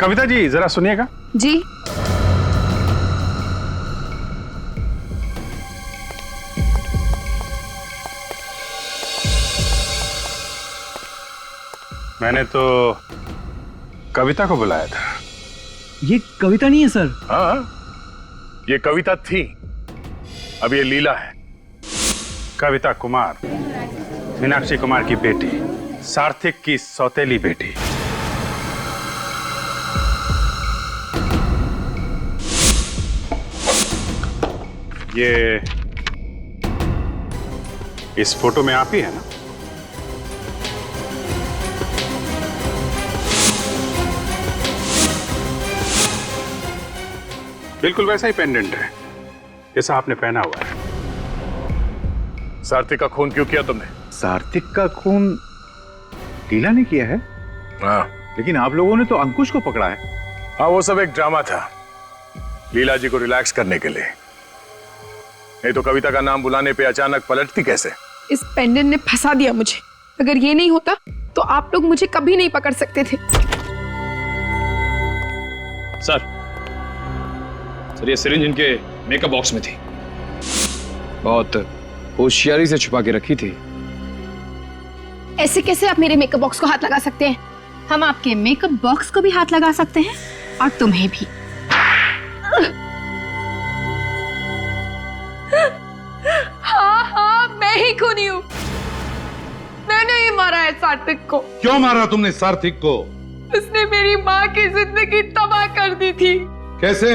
कविता जी, जरा सुनिएगा। जी। मैंने तो कविता को बुलाया था। ये कविता नहीं है सर। हाँ, ये कविता थी, अब ये लीला है। कविता कुमार, मीनाक्षी कुमार की बेटी, सार्थक की सौतेली बेटी। ये इस फोटो में आप ही है ना? बिल्कुल वैसा ही पेंडेंट है जैसा आपने पहना हुआ है। सार्थक का खून क्यों किया तुमने? सार्थक का खून लीला ने किया है? हाँ, लेकिन आप लोगों ने तो अंकुश को पकड़ा है। हाँ, वो सब एक ड्रामा था, लीला जी को रिलैक्स करने के लिए। नहीं तो कविता का नाम बुलाने पे अचानक पलटती कैसे? इस पेंडेंट ने फंसा दिया मुझे। अगर ये नहीं होता तो आप लोग मुझे कभी नहीं पकड़ सकते थे। सर ये सिरिंज इनके मेकअप बॉक्स में थी। बहुत होशियारी से छुपा के रखी थी। ऐसे कैसे आप मेरे मेकअप बॉक्स को हाथ लगा सकते हैं? हम आपके मेकअप बॉक्स को भी हाथ लगा सकते हैं और तुम्हें भी। हाँ, मैं ही खूनी हूँ। मैंने ही मारा है सार्थक को। क्यों मारा तुमने सार्थक को? उसने मेरी माँ की जिंदगी तबाह कर दी थी। कैसे?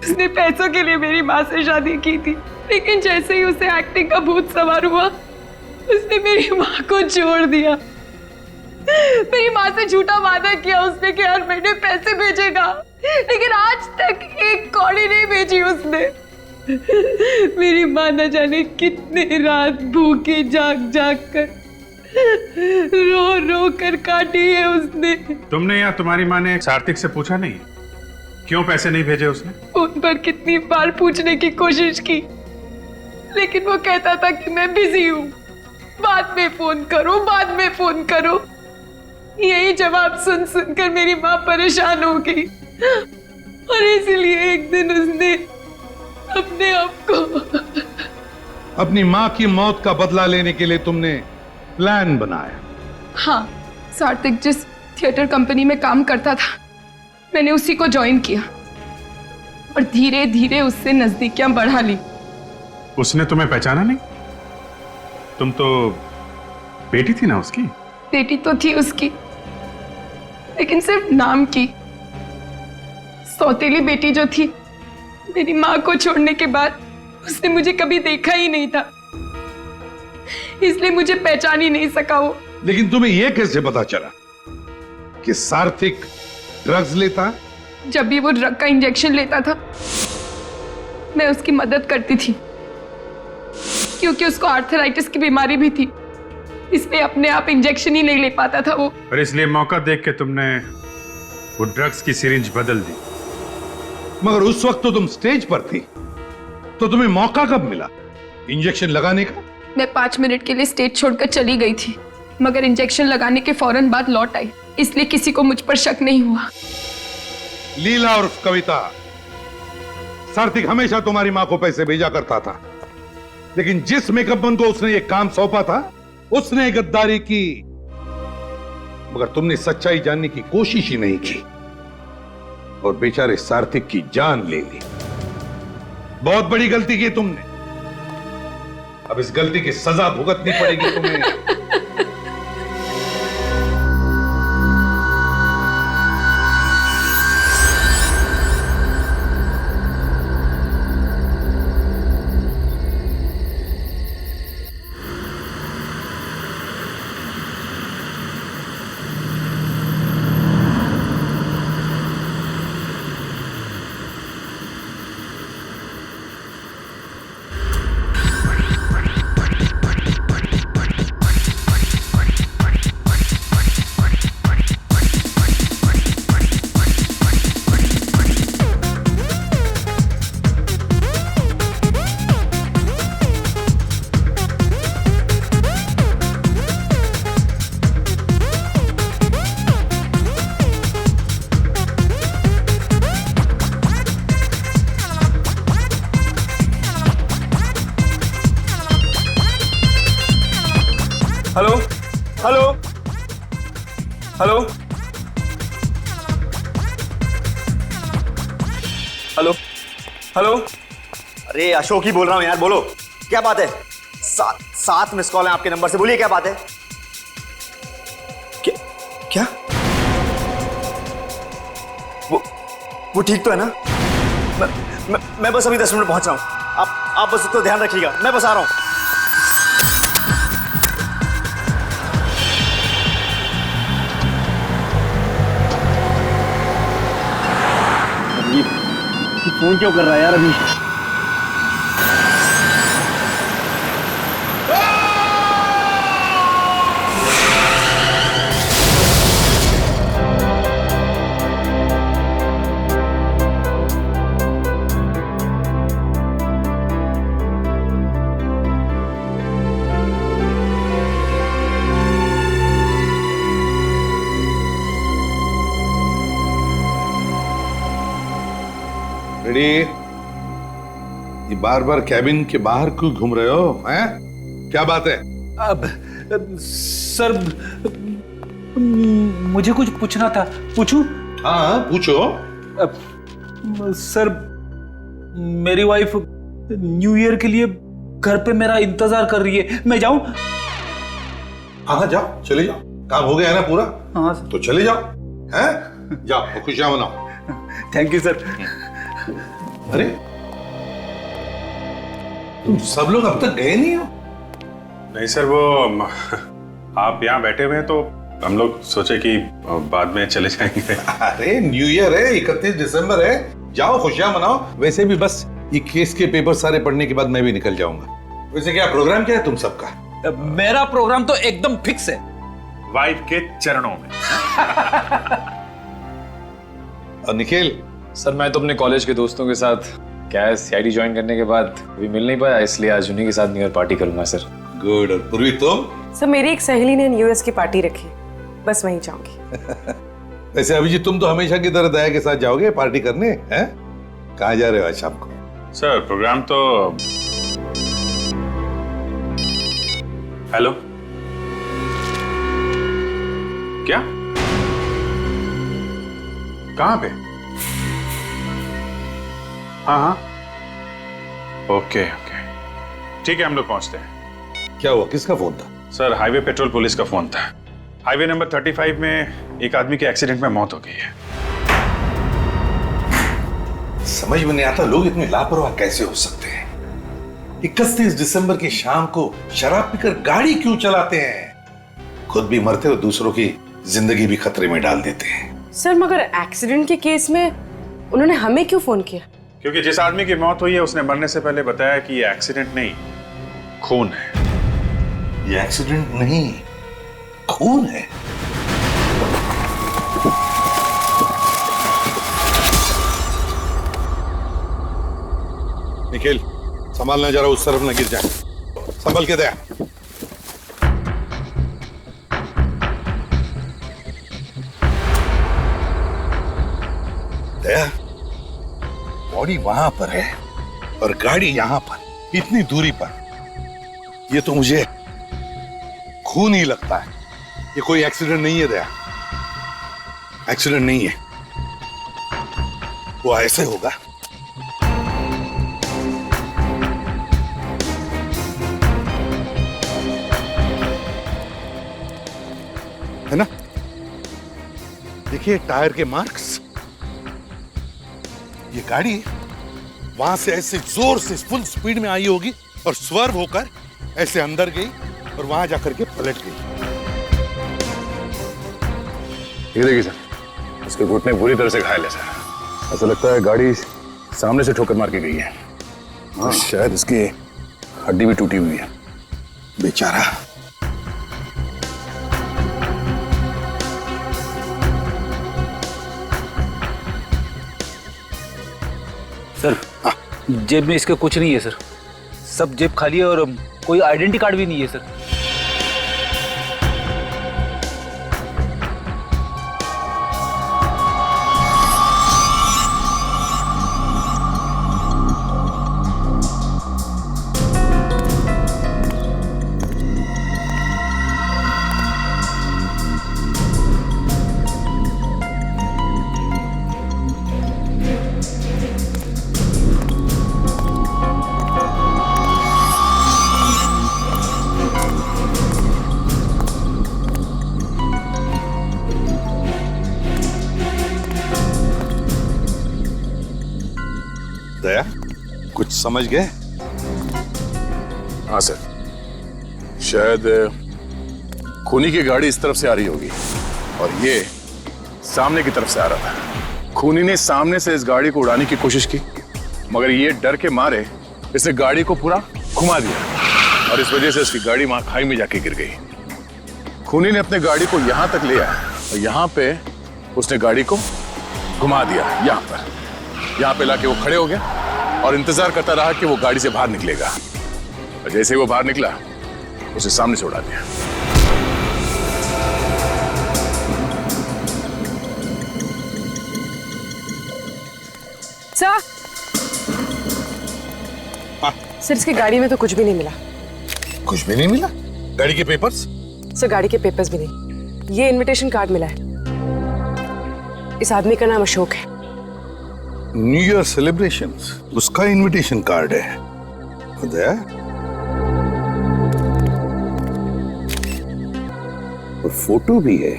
उसने पैसों के लिए मेरी माँ से शादी की थी, लेकिन जैसे ही उसे एक्टिंग का भूत सवार हुआ, उसने मेरी माँ को छोड़ दिया। मेरी माँ से झूठा वादा किया उसने कि हर महीने पैसे भेजेगा, लेकिन आज तक एक कौड़ी नहीं भेजी उसने। मेरी माँ न जाने कितने रात भूखी जाग जाग कर रो रो कर काटी है उसने। तुमने या तुम्हारी माँ ने सार्थक से पूछा नहीं क्यों पैसे नहीं भेजे उसने? उन पर कितनी बार पूछने की कोशिश की, लेकिन वो कहता था कि मैं बिजी हूँ, बाद में फोन करो, बाद में फोन करो। यही जवाब सुन सुनकर मेरी माँ परेशान हो गई और इसलिए एक दिन उसने अपने आप को अपनी माँ की मौत का बदला लेने के लिए तुमने प्लान बनाया? हाँ, सार्थक जिस थिएटर कंपनी में काम करता था, मैंने उसी को ज्वाइन किया और धीरे धीरे उससे नजदीकियां बढ़ा ली। उसने तुम्हें पहचाना नहीं? तुम तो बेटी थी ना उसकी? बेटी तो थी उसकी, लेकिन सिर्फ नाम की। सौतेली बेटी जो थी, मेरी माँ को छोड़ने के बाद उसने मुझे कभी देखा ही नहीं था, इसलिए मुझे पहचान ही नहीं सका वो। लेकिन तुम्हें यह कैसे पता चला कि सार्थक ड्रग्स लेता है? जब भी वो ड्रग का इंजेक्शन लेता था, मैं उसकी मदद करती थी, क्योंकि उसको आर्थराइटिस की बीमारी भी थी, इसलिए अपने आप इंजेक्शन ही नहीं ले पाता था वो। और इसलिए मौका देख के तुमने वो ड्रग्स की सिरिंज बदल दी। मगर उस वक्त तो तुम स्टेज पर थी, तो तुम्हें मौका कब मिला इंजेक्शन लगाने का? मैं 5 मिनट के लिए स्टेज छोड़कर चली गई थी, मगर इंजेक्शन लगाने के फौरन बाद लौट आई, इसलिए किसी को मुझ पर शक नहीं हुआ। लीला और कविता, सार्थक हमेशा तुम्हारी मां को पैसे भेजा करता था, लेकिन जिस मेकअप मैन को उसने ये काम सौंपा था, उसने गद्दारी की, मगर तुमने सच्चाई जानने की कोशिश ही नहीं की और बेचारे सार्थक की जान ले ली। बहुत बड़ी गलती की तुमने। अब इस गलती की सजा भुगतनी पड़ेगी तुम्हें। Hello hello hello hello hello. अरे अशोक ही बोल रहा हूं यार, बोलो क्या बात है? 7 मिस कॉल है आपके नंबर से, बोलिए क्या बात है? क्या वो ठीक तो है ना? मैं बस अभी 10 मिनट पहुंच रहा हूं, आप बस उसको ध्यान रखिएगा, मैं बस आ रहा हूं। फोन क्यों कर रहा है यार अभी? अरे ये बार बार कैबिन के बाहर क्यों घूम रहे हो? हैं? क्या बात है? अब सर मुझे कुछ पूछना था, पूछूं? हाँ पूछो। सर मेरी वाइफ न्यू ईयर के लिए घर पे मेरा इंतजार कर रही है, मैं जाऊं? हाँ जाओ, चले जाओ, काम हो गया है ना पूरा? हाँ तो चले जाओ, हैं? जाओ खुशियां मनाओ। Thank you sir. अरे तुम सब लोग अब तक गए नहीं हो? नहीं सर, वो आप यहाँ बैठे हुए हैं तो हम लोग सोचे कि बाद में चले जाएंगे। अरे न्यू ईयर है, 31 दिसंबर है, जाओ खुशियां मनाओ। वैसे भी बस ये केस के पेपर सारे पढ़ने के बाद मैं भी निकल जाऊंगा। वैसे क्या प्रोग्राम क्या है तुम सबका? मेरा प्रोग्राम तो एकदम फिक्स है, वाइफ के चरणों में। और निखिल? सर मैं तो अपने कॉलेज के दोस्तों के साथ क्या है सीआईडी ज्वाइन करने के बाद अभी मिल नहीं पाया, इसलिए आज उन्हीं के साथ न्यू ईयर पार्टी करूंगा सर। गुड। और पूर्वी तुम? सर मेरी एक सहेली ने न्यू ईयर की पार्टी रखी, बस वहीं जाऊंगी। वैसे अभिजीत तुम तो हमेशा की तरह दया के साथ जाओगे पार्टी करने, हैं? कहाँ जा रहे हो आज शाम को? सर प्रोग्राम तो हेलो क्या? कहाँ पे? हाँ हाँ ओके ओके ठीक है, हम लोग पहुंचते हैं। क्या हुआ, किसका फोन था? सर हाईवे पेट्रोल पुलिस का फोन था। हाईवे नंबर 35 में एक आदमी के एक्सीडेंट में मौत हो गई है। समझ में नहीं आता लोग इतने लापरवाह कैसे हो सकते हैं। 31 दिसंबर की शाम को शराब पीकर गाड़ी क्यों चलाते हैं? खुद भी मरते और दूसरों की जिंदगी भी खतरे में डाल देते हैं। सर मगर एक्सीडेंट के केस में उन्होंने हमें क्यों फोन किया? क्योंकि जिस आदमी की मौत हुई है उसने मरने से पहले बताया कि ये एक्सीडेंट नहीं, खून है। ये एक्सीडेंट नहीं, खून है। निखिल संभालना जरा, उस तरफ न गिर जाए, संभल के दया। दया, बॉडी वहां पर है और गाड़ी यहां पर, इतनी दूरी पर। ये तो मुझे खून ही लगता है। ये कोई एक्सीडेंट नहीं है दया, एक्सीडेंट नहीं है। वो ऐसे होगा है ना? देखिए टायर के मार्क्स। ये गाड़ी वहां से ऐसे जोर से फुल स्पीड में आई होगी और स्वर्व होकर ऐसे अंदर गई और वहां जाकर के पलट गई। ये देखिए सर, इसके घुटने पूरी तरह से घायल है सर। ऐसा लगता है गाड़ी सामने से ठोकर मार के गई है। हाँ। शायद इसकी हड्डी भी टूटी हुई है। बेचारा। सर जेब में इसके कुछ नहीं है सर, सब जेब खाली है और कोई आइडेंटिटी कार्ड भी नहीं है सर। दया कुछ समझ गए? हाँ सर, शायद खूनी की गाड़ी इस तरफ से आ रही होगी और ये सामने की तरफ से आ रहा था। खूनी ने सामने से इस गाड़ी को उड़ाने की कोशिश की, मगर ये डर के मारे इसने गाड़ी को पूरा घुमा दिया और इस वजह से इसकी गाड़ी वहां खाई में जाके गिर गई। खूनी ने अपने गाड़ी को यहां तक ले आया और यहां पे उसने गाड़ी को घुमा दिया। यहाँ पे लाके वो खड़े हो गया और इंतजार करता रहा कि वो गाड़ी से बाहर निकलेगा। और जैसे ही वो बाहर निकला उसे सामने से उड़ा दिया। सर सर इसकी गाड़ी में तो कुछ भी नहीं मिला। कुछ भी नहीं मिला? गाड़ी के पेपर्स? सर गाड़ी के पेपर्स भी नहीं, ये इनविटेशन कार्ड मिला है। इस आदमी का नाम अशोक है। न्यू ईयर सेलिब्रेशंस, उसका इनविटेशन कार्ड है। उदय, और फोटो भी है।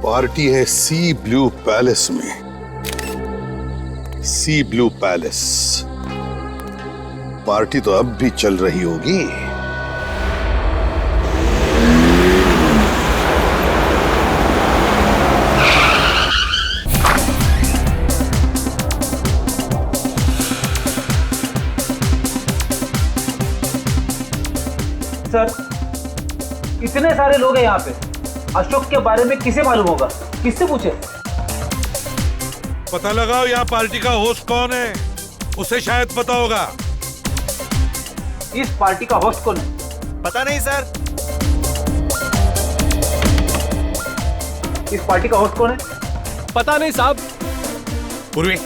पार्टी है सी ब्लू पैलेस में। सी ब्लू पैलेस पार्टी तो अब भी चल रही होगी। सर इतने सारे लोग हैं यहाँ पे, अशोक के बारे में किसे मालूम होगा? किससे पूछे? पता लगाओ यहाँ पार्टी का होस्ट कौन है, उसे शायद पता होगा। इस पार्टी का होस्ट कौन है? पता नहीं सर। इस पार्टी का होस्ट कौन है? पता नहीं साहब। पूर्वी,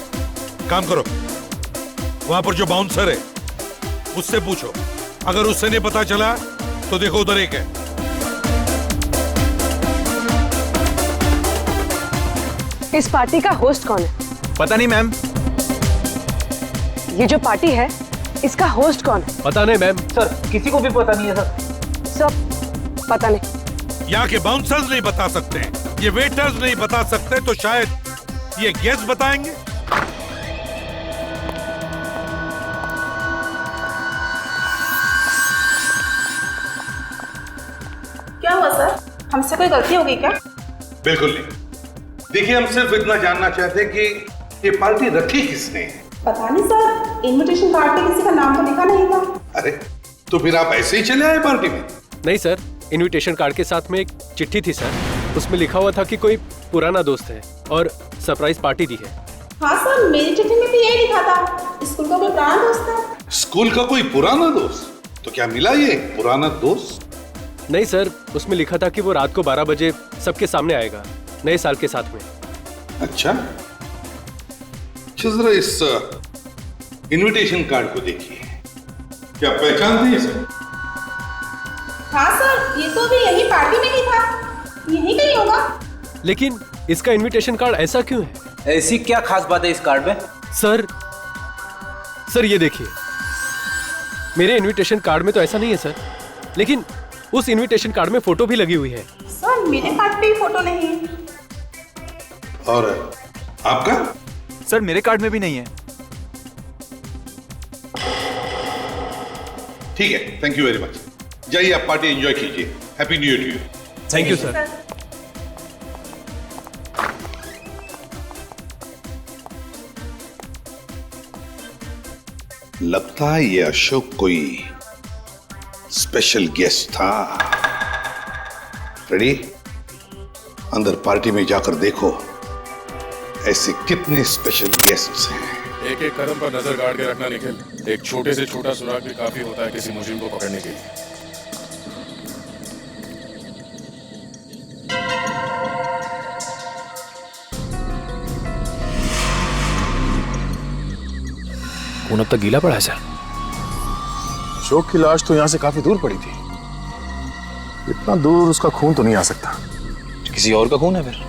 काम करो, वहां पर जो बाउंसर है उससे पूछो। अगर उससे नहीं पता चला तो देखो उधर एक है। इस पार्टी का होस्ट कौन है? पता नहीं मैम। ये जो पार्टी है इसका होस्ट कौन है? पता नहीं मैम। सर किसी को भी पता नहीं है सर। सब पता नहीं। यहाँ के बाउंसर्स नहीं बता सकते, ये वेटर्स नहीं बता सकते, तो शायद ये गेस्ट बताएंगे। क्या हुआ सर, हमसे कोई गलती हो गई क्या? बिल्कुल नहीं। देखिए, हम सिर्फ इतना जानना चाहते हैं कि ये पार्टी रखी किसने है। पता नहीं सर, इनविटेशन कार्ड पे किसी का नाम तो लिखा नहीं था। अरे तो फिर आप ऐसे ही चले आए पार्टी में? नहीं सर, इनविटेशन कार्ड के साथ में एक चिट्ठी थी सर, उसमें लिखा हुआ था कि कोई पुराना दोस्त है और सरप्राइज पार्टी दी है। हाँ सर, मेरी चिट्ठी में भी यही लिखा था, स्कूल का कोई पुराना दोस्त है। स्कूल का कोई पुराना दोस्त? तो क्या मिला ये पुराना दोस्त? नहीं सर, उसमें लिखा था कि वो रात को 12 बजे सबके सामने आएगा नए साल के साथ में। अच्छा, जरा इस इनविटेशन कार्ड को देखिए, क्या पहचानते हैं इसे? हाँ सर, ये तो भी यही पार्टी में ही था, यही कहीं होगा। लेकिन इसका इनविटेशन कार्ड ऐसा क्यों है? ऐसी क्या खास बात है इस कार्ड में? सर ये देखिए, मेरे इनविटेशन कार्ड में तो ऐसा नहीं है सर, लेकिन उस इनविटेशन कार्ड में फोटो भी लगी हुई है। सर मेरे कार्ड पे भी फोटो नहीं है। और आपका? सर मेरे कार्ड में भी नहीं है। ठीक है, थैंक यू वेरी मच। जाइए आप पार्टी एंजॉय कीजिए। Happy new year to you. Thank you sir. लगता है ये अशोक कोई स्पेशल गेस्ट था। रेडी? अंदर पार्टी में जाकर देखो ऐसे कितने स्पेशल गेस्ट्स हैं। एक एक कदम पर नजर गाड़ के रखना निखिल। एक छोटे से छोटा सुराग भी काफी होता है किसी मुजरिम को पकड़ने के लिए। खून अब तक गीला पड़ा है सर। अशोक की लाश तो यहाँ से काफी दूर पड़ी थी। इतना दूर उसका खून तो नहीं आ सकता। किसी और का खून है फिर?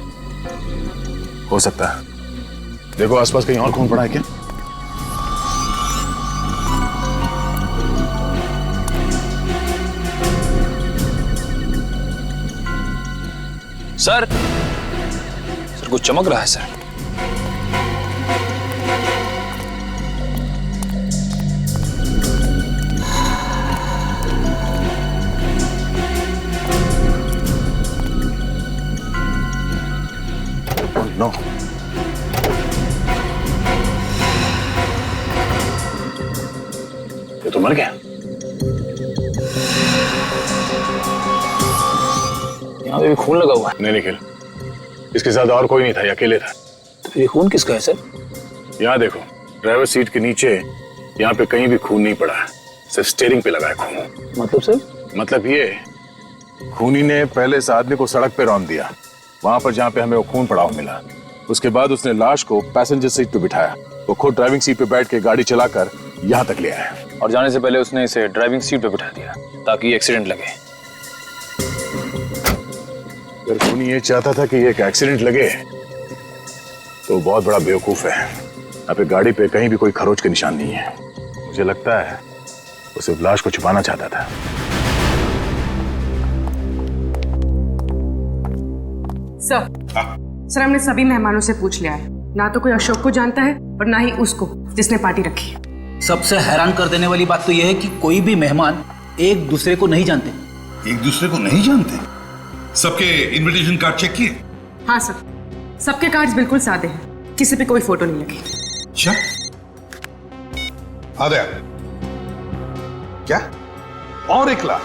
हो सकता है। देखो आसपास कहीं और खून पड़ा है क्या? सर कुछ चमक रहा है सर। नो, ये तो मर गया। यहाँ पे भी खून लगा हुआ है। नहीं निखिल, इसके साथ और कोई नहीं था, ये अकेले था। तो ये खून किसका है सर? यहाँ देखो, ड्राइवर सीट के नीचे यहाँ पे कहीं भी खून नहीं पड़ा है, सिर्फ स्टीयरिंग पे लगा है खून। मतलब सर? मतलब ये, खूनी ने पहले इस आदमी को सड़क पे रौंद दिया, वहां पर जहाँ पे हमें वो खून पड़ा हुआ मिला। उसके बाद उसने लाश को पैसेंजर सीट पे बिठाया, वो खुद ड्राइविंग सीट पे बैठ के गाड़ी चलाकर यहाँ तक ले आया, और जाने से पहले उसने इसे ड्राइविंग सीट पे बिठा दिया ताकि एक्सीडेंट लगे। अगर खूनी ये चाहता था कि एक एक्सीडेंट लगे तो बहुत बड़ा बेवकूफ है। यहाँ पे गाड़ी पे कहीं भी कोई खरोच के निशान नहीं है। मुझे लगता है उसे लाश को छुपाना चाहता था। सर हमने सभी मेहमानों से पूछ लिया है, ना तो कोई अशोक को जानता है और ना ही उसको जिसने पार्टी रखी है। सबसे हैरान कर देने वाली बात तो यह है कि कोई भी मेहमान एक दूसरे को नहीं जानते। एक दूसरे को नहीं जानते? सबके इनविटेशन कार्ड चेक किए? हाँ सर, सबके कार्ड्स बिल्कुल सादे हैं, किसी पे कोई फोटो नहीं लगी। अच्छा, आदया, क्या और एक लाश?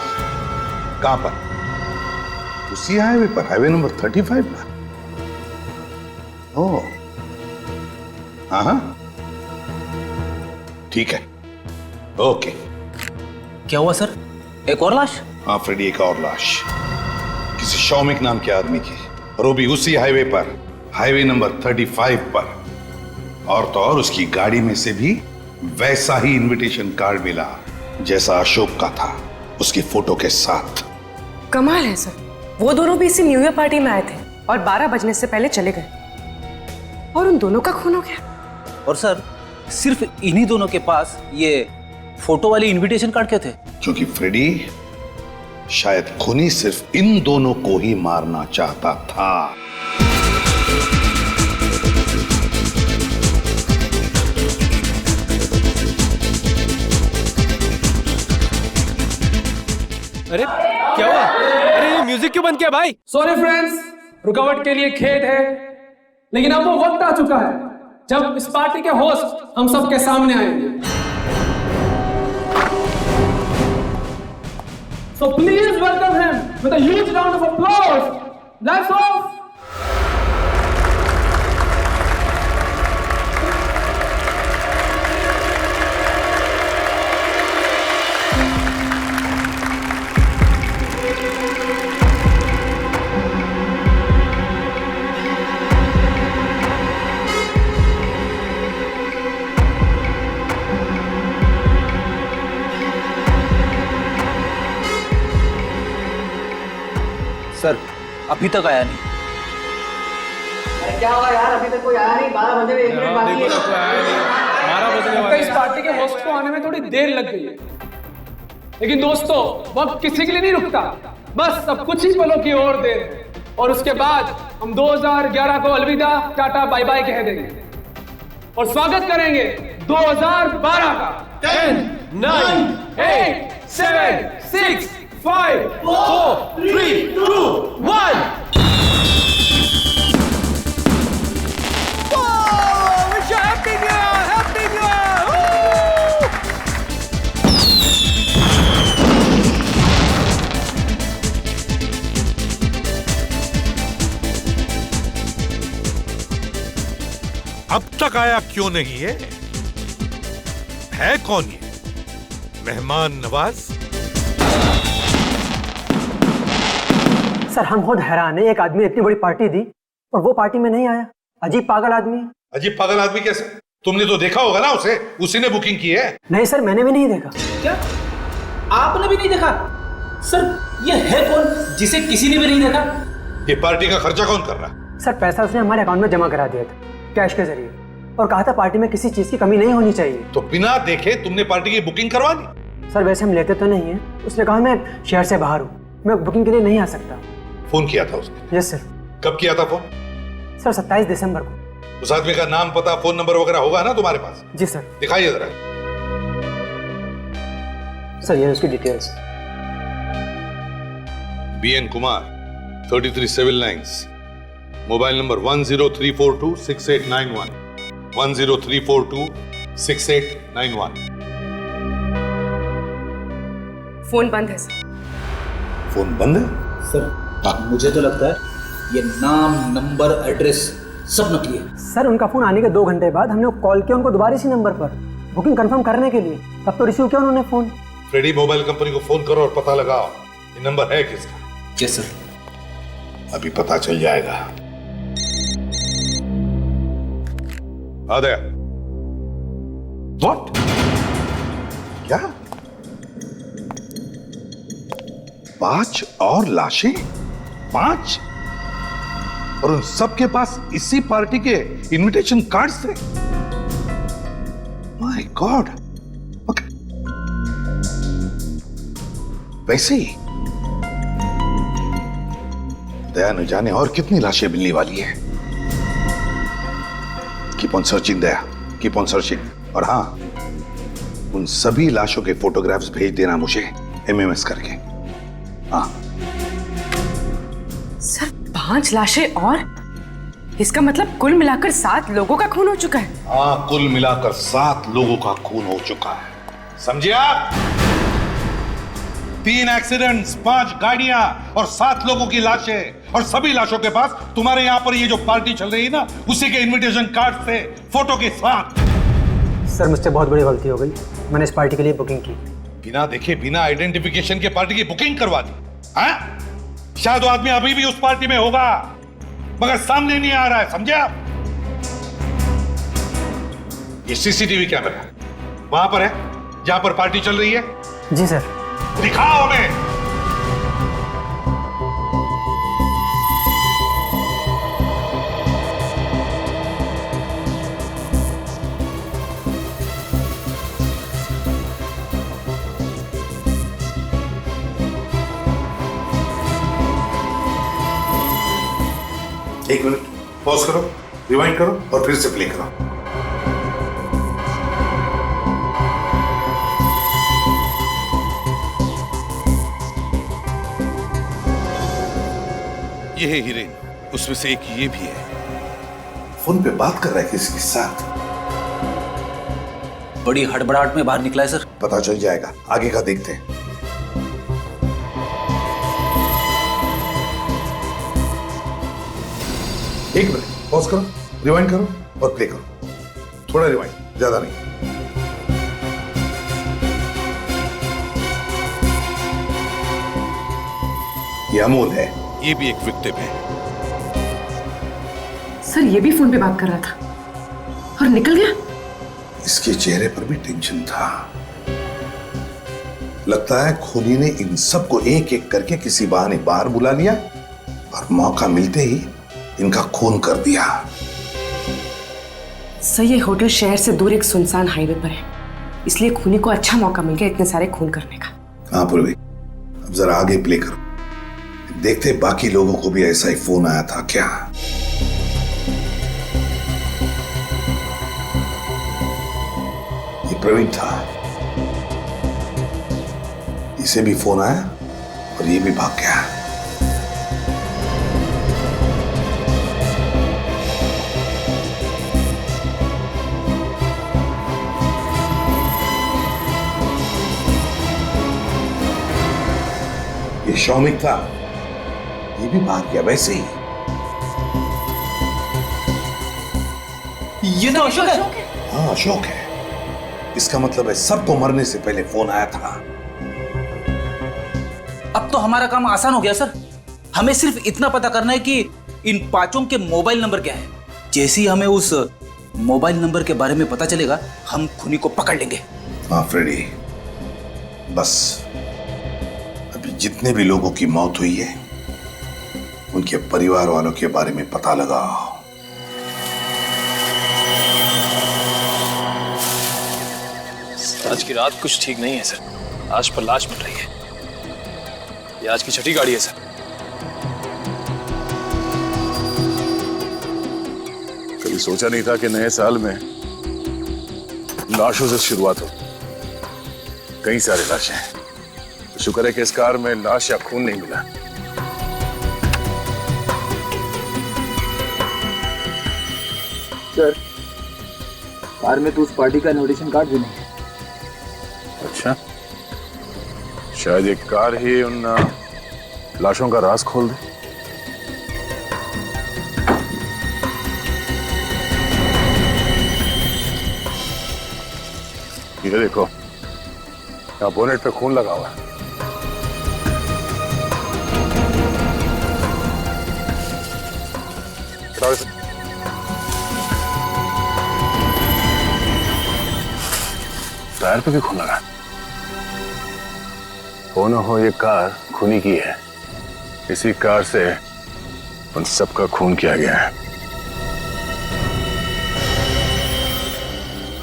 कहां पर? उसी हाईवे पर, हाईवे नंबर 35 पर? ओह, हाँ, ठीक है, ओके। क्या हुआ सर, एक और लाश? हाँ फ्रेडी, एक और लाश किसी शौमिक नाम के आदमी की, और वो भी उसी हाईवे पर, हाईवे नंबर 35 पर। और तो और उसकी गाड़ी में से भी वैसा ही इनविटेशन कार्ड मिला जैसा अशोक का था, उसकी फोटो के साथ। कमाल है सर, वो दोनों भी इसी न्यू ईयर पार्टी में आए थे और 12 बजने से पहले चले गए, और उन दोनों का खून हो गया। और सर सिर्फ इन्हीं दोनों के पास ये फोटो वाले इनविटेशन कार्ड क्यों थे? क्योंकि फ्रेडी, शायद खूनी सिर्फ इन दोनों को ही मारना चाहता था। अरे क्या हुआ? अरे ये म्यूजिक क्यों बंद किया भाई? सॉरी फ्रेंड्स, रुकावट के लिए खेद है, लेकिन अब वो वक्त आ चुका है जब इस पार्टी के होस्ट हम सबके सामने आएंगे। So please welcome him with a huge round of applause. Lights off. Sir अभी तक आया नहीं। क्या हुआ यार, अभी तक कोई आया नहीं? 12 बजे में 1 मिनट बाकी है। 12 बजने वाले हैं। इस पार्टी के होस्ट को आने में थोड़ी देर लग गई है, लेकिन दोस्तों वक्त किसी के लिए नहीं रुकता, बस सब कुछ ही पलों की ओर देर है, और उसके बाद हम 2011 को अलविदा टाटा बाय बाय कह देंगे और स्वागत करेंगे 2012 का। 10, 9, 8, 7, 6, 5, 4, 3, 2, 1. Happy New Year! Happy New Year! अब तक आया क्यों नहीं है कौन ये मेहमान नवाज? सर हम खुद हैरान है, एक आदमी इतनी बड़ी पार्टी दी और वो पार्टी में नहीं आया। अजीब पागल आदमी है। अजीब पागल आदमी कैसे? तुमने तो देखा होगा ना उसे, उसी ने बुकिंग की है। नहीं सर, मैंने भी नहीं देखा। क्या आपने भी नहीं देखा? सर ये है कौन जिसे किसी ने भी नहीं देखा? ये पार्टी का खर्चा कौन कर रहा है? सर पैसा उसने हमारे अकाउंट में जमा करा दिया था कैश के जरिए, और कहा था पार्टी में किसी चीज की कमी नहीं होनी चाहिए। तो बिना देखे तुमने पार्टी की बुकिंग करवा दी? सर वैसे हम लेते तो नहीं है, उसने कहा मैं शहर से बाहर हूँ, मैं बुकिंग के लिए नहीं आ सकता। फोन किया था उसने? Yes sir. कब किया था फोन? सर 27 दिसंबर को। उस आदमी का नाम, पता, फोन नंबर वगैरह होगा ना तुम्हारे पास? जी सर। दिखाइए जरा। सर ये उसकी details. BN Kumar, 33 civil lines, mobile number 103426891, 103426891। Phone बंद है सर। फोन बंद है? सर मुझे तो लगता है ये नाम, नंबर, एड्रेस सब नकली है। सर उनका फोन आने के 2 घंटे बाद हमने कॉल किया उनको दोबारा इसी नंबर पर बुकिंग कंफर्म करने के लिए, तब तो रिसीव किया उन्होंने फोन। फ्रेडी मोबाइल कंपनी को फोन करो और पता लगाओ ये नंबर है किसका। Yes sir. अभी पता चल जाएगा। आदया, व्हाट? क्या? 5 और लाशें? 5? और उन सबके पास इसी पार्टी के इनविटेशन कार्ड्स थे? My God. वैसे ही दया न जाने और कितनी लाशें मिलने वाली है। Keep on searching Daya, keep on searching. और हाँ, उन सभी लाशों के फोटोग्राफ्स भेज देना मुझे एमएमएस करके। हाँ सर 5 लाशें और इसका मतलब कुल मिलाकर 7 लोगों का खून हो चुका है। हाँ, कुल मिलाकर 7 लोगों का खून हो चुका है। समझे आप? 3 एक्सीडेंट्स, 5 गाड़ियां और 7 लोगों की लाशें। और सभी लाशों के पास तुम्हारे यहां पर ये जो पार्टी चल रही है ना, उसी के इनविटेशन कार्ड थे, फोटो के साथ। सर मुझसे बहुत बड़ी गलती हो गई, मैंने इस पार्टी के लिए बुकिंग की। बिना देखे, बिना आइडेंटिफिकेशन के पार्टी की बुकिंग करवा दी? हाँ? शायद वो आदमी अभी भी उस पार्टी में होगा, मगर सामने नहीं आ रहा है। समझे आप? ये सीसीटीवी कैमरा वहां पर है जहां पर पार्टी चल रही है। जी सर। दिखाओ हमें। एक मिनट पॉज करो, रिवाइंड करो और फिर से प्ले करो। ये है हीरेन, उसमें से एक ये भी है। फोन पे बात कर रहा है किसी के साथ। बड़ी हड़बड़ाहट में बाहर निकला है सर। पता चल जाएगा, आगे का देखते हैं। एक मिनट पॉज करो, रिवाइंड करो और प्ले करो। थोड़ा रिवाइंड, ज्यादा नहीं। ये अमोल है, ये भी एक विक्टिम है। सर ये भी फोन पे बात कर रहा था और निकल गया। इसके चेहरे पर भी टेंशन था। लगता है खूनी ने इन सबको एक एक करके किसी बहाने बाहर बुला लिया और मौका मिलते ही इनका खून कर दिया। सर ये होटल शहर से दूर एक सुनसान हाईवे पर है, इसलिए खूनी को अच्छा मौका मिल गया इतने सारे खून करने का। हाँ पूर्वी, अब जरा आगे प्ले करो, देखते बाकी लोगों को भी ऐसा ही फोन आया था क्या। ये प्रवीण था, इसे भी फोन आया और ये भी भाग गया। ये शौमिक था, ये भी भाग गया वैसे ही। ये तो अशोक है। हाँ अशोक है। इसका मतलब है सबको मरने से पहले फोन आया था। अब तो हमारा काम आसान हो गया सर। हमें सिर्फ इतना पता करना है कि इन 5 के मोबाइल नंबर क्या है। जैसे ही हमें उस मोबाइल नंबर के बारे में पता चलेगा, हम खूनी को पकड़ लेंगे। हाँ फ्रेडी, बस अभी जितने भी लोगों की मौत हुई है, उनके परिवार वालों के बारे में पता लगाओ। आज की रात कुछ ठीक नहीं है सर। लाश पर लाश मिल रही है। ये आज की छठी गाड़ी है सर। कभी सोचा नहीं था कि नए साल में लाशों से शुरुआत हो। कई सारे लाशें हैं। तो शुक्र है कि इस कार में लाश या खून नहीं मिला। सर कार में तो उस पार्टी का इनविटेशन कार्ड भी नहीं है। अच्छा, शायद एक कार ही उन लाशों का राज खोल दे। ये देखो, यहाँ बोनेट पे खून लगा हुआ है। टायर पे भी खून लगा है। हो न हो ये कार खूनी की है। इसी कार से उन सबका खून किया गया है।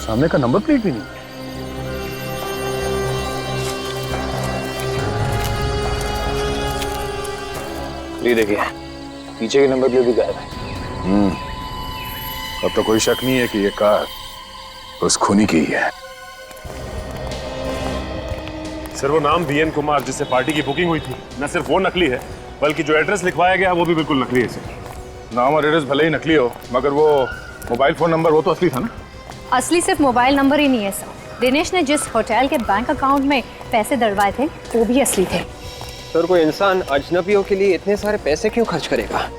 सामने का नंबर प्लेट भी नहीं। ये देखिए, पीछे की नंबर प्लेट भी गायब है। अब तो कोई शक नहीं है कि ये कार उस खूनी की ही है। सर वो नाम वीएन कुमार जिससे पार्टी की बुकिंग हुई थी, न सिर्फ वो नकली है बल्कि जो एड्रेस लिखवाया गया वो भी बिल्कुल नकली है सर। नाम और एड्रेस भले ही नकली हो, मगर वो मोबाइल फोन नंबर वो तो असली था ना। असली सिर्फ मोबाइल नंबर ही नहीं है सर, दिनेश ने जिस होटल के बैंक अकाउंट में पैसे डलवाए थे वो भी असली थे। सर कोई इंसान अजनबियों के लिए इतने सारे पैसे क्यों खर्च करेगा,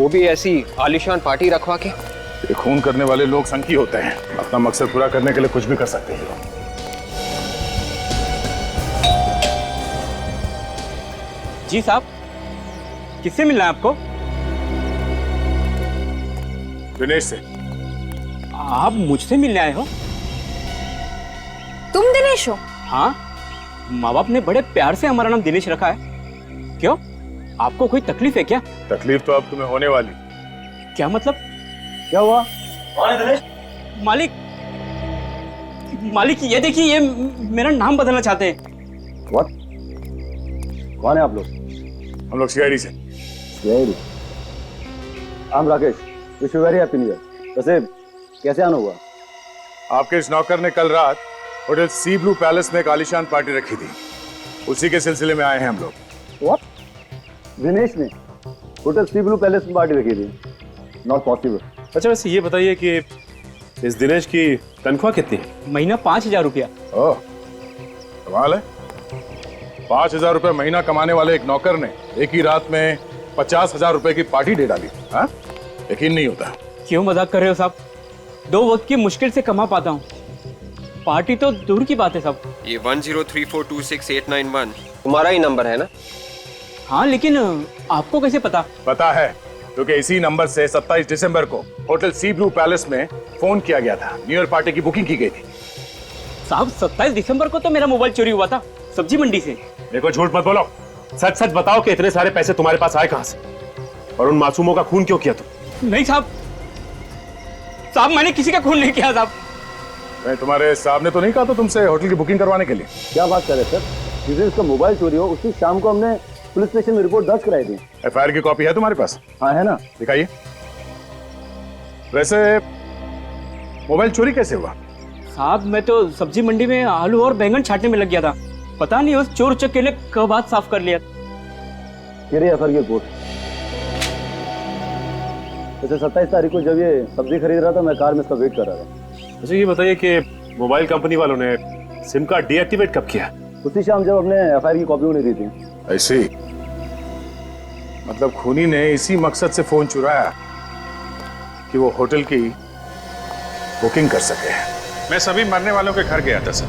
वो भी ऐसी आलीशान पार्टी रखवा के। ये खून करने वाले लोग संकी होते हैं, अपना मकसद पूरा करने के लिए कुछ भी कर सकते हैं। जी साहब, किससे मिलना है आपको? दिनेश से। आप मुझसे मिलने आए हो? तुम दिनेश हो? हाँ, माँ बाप ने बड़े प्यार से हमारा नाम दिनेश रखा है। क्यों, आपको कोई तकलीफ है क्या? तकलीफ तो अब तुम्हें होने वाली। क्या मतलब? क्या हुआ? कौन है दिनेश? मालिक, मालिक ये देखिए, ये मेरा नाम बदलना चाहते हैं। What? कौन है आप लोग? हम लोग सीआईडी से। CID? I'm Rakesh, wish you very happy new year. वैसे कैसे आना हुआ? आपके इस नौकर ने कल रात होटल सी ब्लू पैलेस में एक आलीशान पार्टी रखी थी, उसी के सिलसिले में आए हैं हम लोग। What? दिनेश ने होटल सी ब्लू पैलेस में पार्टी रखी थी? Not possible. अच्छा वैसे ये बताइए कि इस दिनेश की तनख्वाह कितनी है? महीना 5,000 रुपया। ओह, कमाल है। 5,000 रुपए महीना कमाने वाले एक नौकर ने एक ही रात में 50,000 रुपए की पार्टी दे डाली। हाँ, यकीन नहीं होता। क्यों मजाक कर रहे हो साहब? 2 वक्त की मुश्किल से कमा पाता हूँ, पार्टी तो दूर की बात है साहब। ये 1034268991 तुम्हारा ही नंबर है ना? हाँ, लेकिन आपको कैसे पता? पता है क्योंकि इसी नंबर से 27 दिसंबर को होटल सी ब्लू पैलेस में फोन किया गया था। न्यू ईयर पार्टी की बुकिंग की गई थी। साहब 27 दिसंबर को तो मेरा मोबाइल चोरी हुआ था सब्जी मंडी से। देखो झूठ मत बोलो, सच सच बताओ कि इतने सारे पैसे तुम्हारे पास आए कहां से और उन मासूमों का खून क्यों किया तुम? नहीं साहब, साहब मैंने किसी का खून नहीं किया साहब। मैं तुम्हारे साहब ने तो नहीं कहा था तुमसे होटल की बुकिंग करवाने के लिए? क्या बात कर रहे सर? जिस दिन उसका मोबाइल चोरी हो उसी शाम को हमने पुलिस स्टेशन में रिपोर्ट दर्ज कराई थी। एफआईआर की कॉपी है तुम्हारे पास? हाँ है ना। दिखाइए। वैसे मोबाइल चोरी कैसे हुआ? साहब मैं तो सब्जी मंडी में आलू और बैंगन छाटने में लग गया था, पता नहीं उस चोर उचक्के ने कब हाथ साफ कर लिया। एफआईआर की रिपोर्ट। वैसे 27 तारीख को जब ये सब्जी खरीद रहा था मैं कार में इसका वेट कर रहा था। अच्छा ये बताइए कि मोबाइल कंपनी वालों ने सिम कार्ड डीएक्टिवेट कब किया? उसी शाम जब हमने एफआईआर की कॉपी उन्हें दी थी। ऐसे मतलब खूनी ने इसी मकसद से फोन चुराया कि वो होटल की बुकिंग कर सके। मैं सभी मरने वालों के घर गया था सर।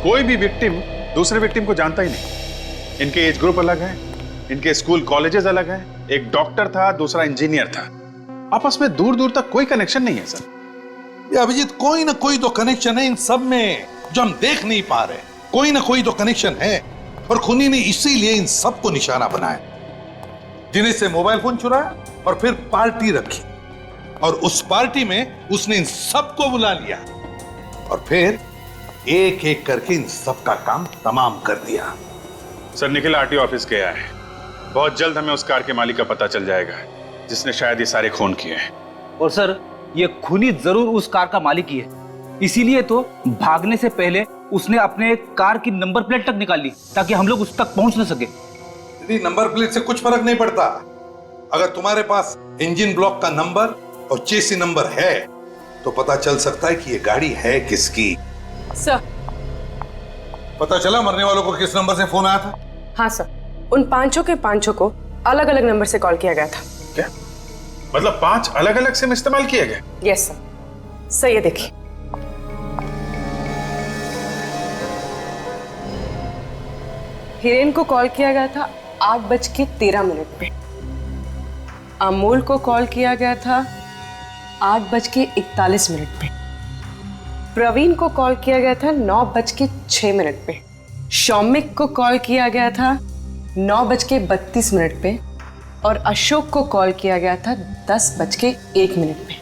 कोई भी विक्टिम दूसरे विक्टिम को जानता ही नहीं। इनके एज ग्रुप अलग है, इनके स्कूल कॉलेजेस अलग हैं। एक डॉक्टर था, दूसरा इंजीनियर था। आपस में दूर दूर तक कोई कनेक्शन नहीं है सर। ये अभिजीत कोई ना कोई तो कनेक्शन है इन सब में जो हम देख नहीं पा रहे। कोई ना कोई तो कनेक्शन है और खूनी ने इसीलिए इन सबको निशाना बनाया। दिनेश से मोबाइल फोन चुराया और फिर पार्टी रखी और उस पार्टी में उसने इन सबको बुला लिया और फिर एक एक करके इन सबका काम तमाम कर दिया। सर निखिल आरटीओ ऑफिस गया है। बहुत जल्द हमें उस कार के मालिक का पता चल जाएगा जिसने शायद ये सारे खून किए हैं। और सर ये खूनी जरूर उस कार का मालिक ही है, इसीलिए तो भागने से पहले उसने अपने कार की नंबर प्लेट तक निकाल ली ताकि हम लोग उस तक पहुंच न सके। यदि नंबर प्लेट से कुछ फर्क नहीं पड़ता, अगर तुम्हारे पास इंजन ब्लॉक का नंबर और चेसी नंबर है तो पता चल सकता है कि ये गाड़ी है किसकी। सर पता चला मरने वालों को किस नंबर से फोन आया था? हाँ सर, उन पांचों के पांचों को अलग अलग नंबर से कॉल किया गया था। क्या मतलब 5 अलग अलग सिम इस्तेमाल किए गए? Yes sir. सही है, देखिए हिरेन को कॉल किया गया था 8:13 पे, अमोल को कॉल किया गया था 8:41 पे, प्रवीण को कॉल किया गया था 9:06 पे शौमिक को कॉल किया गया था 9:32 पे और अशोक को कॉल किया गया था 10:01 पे।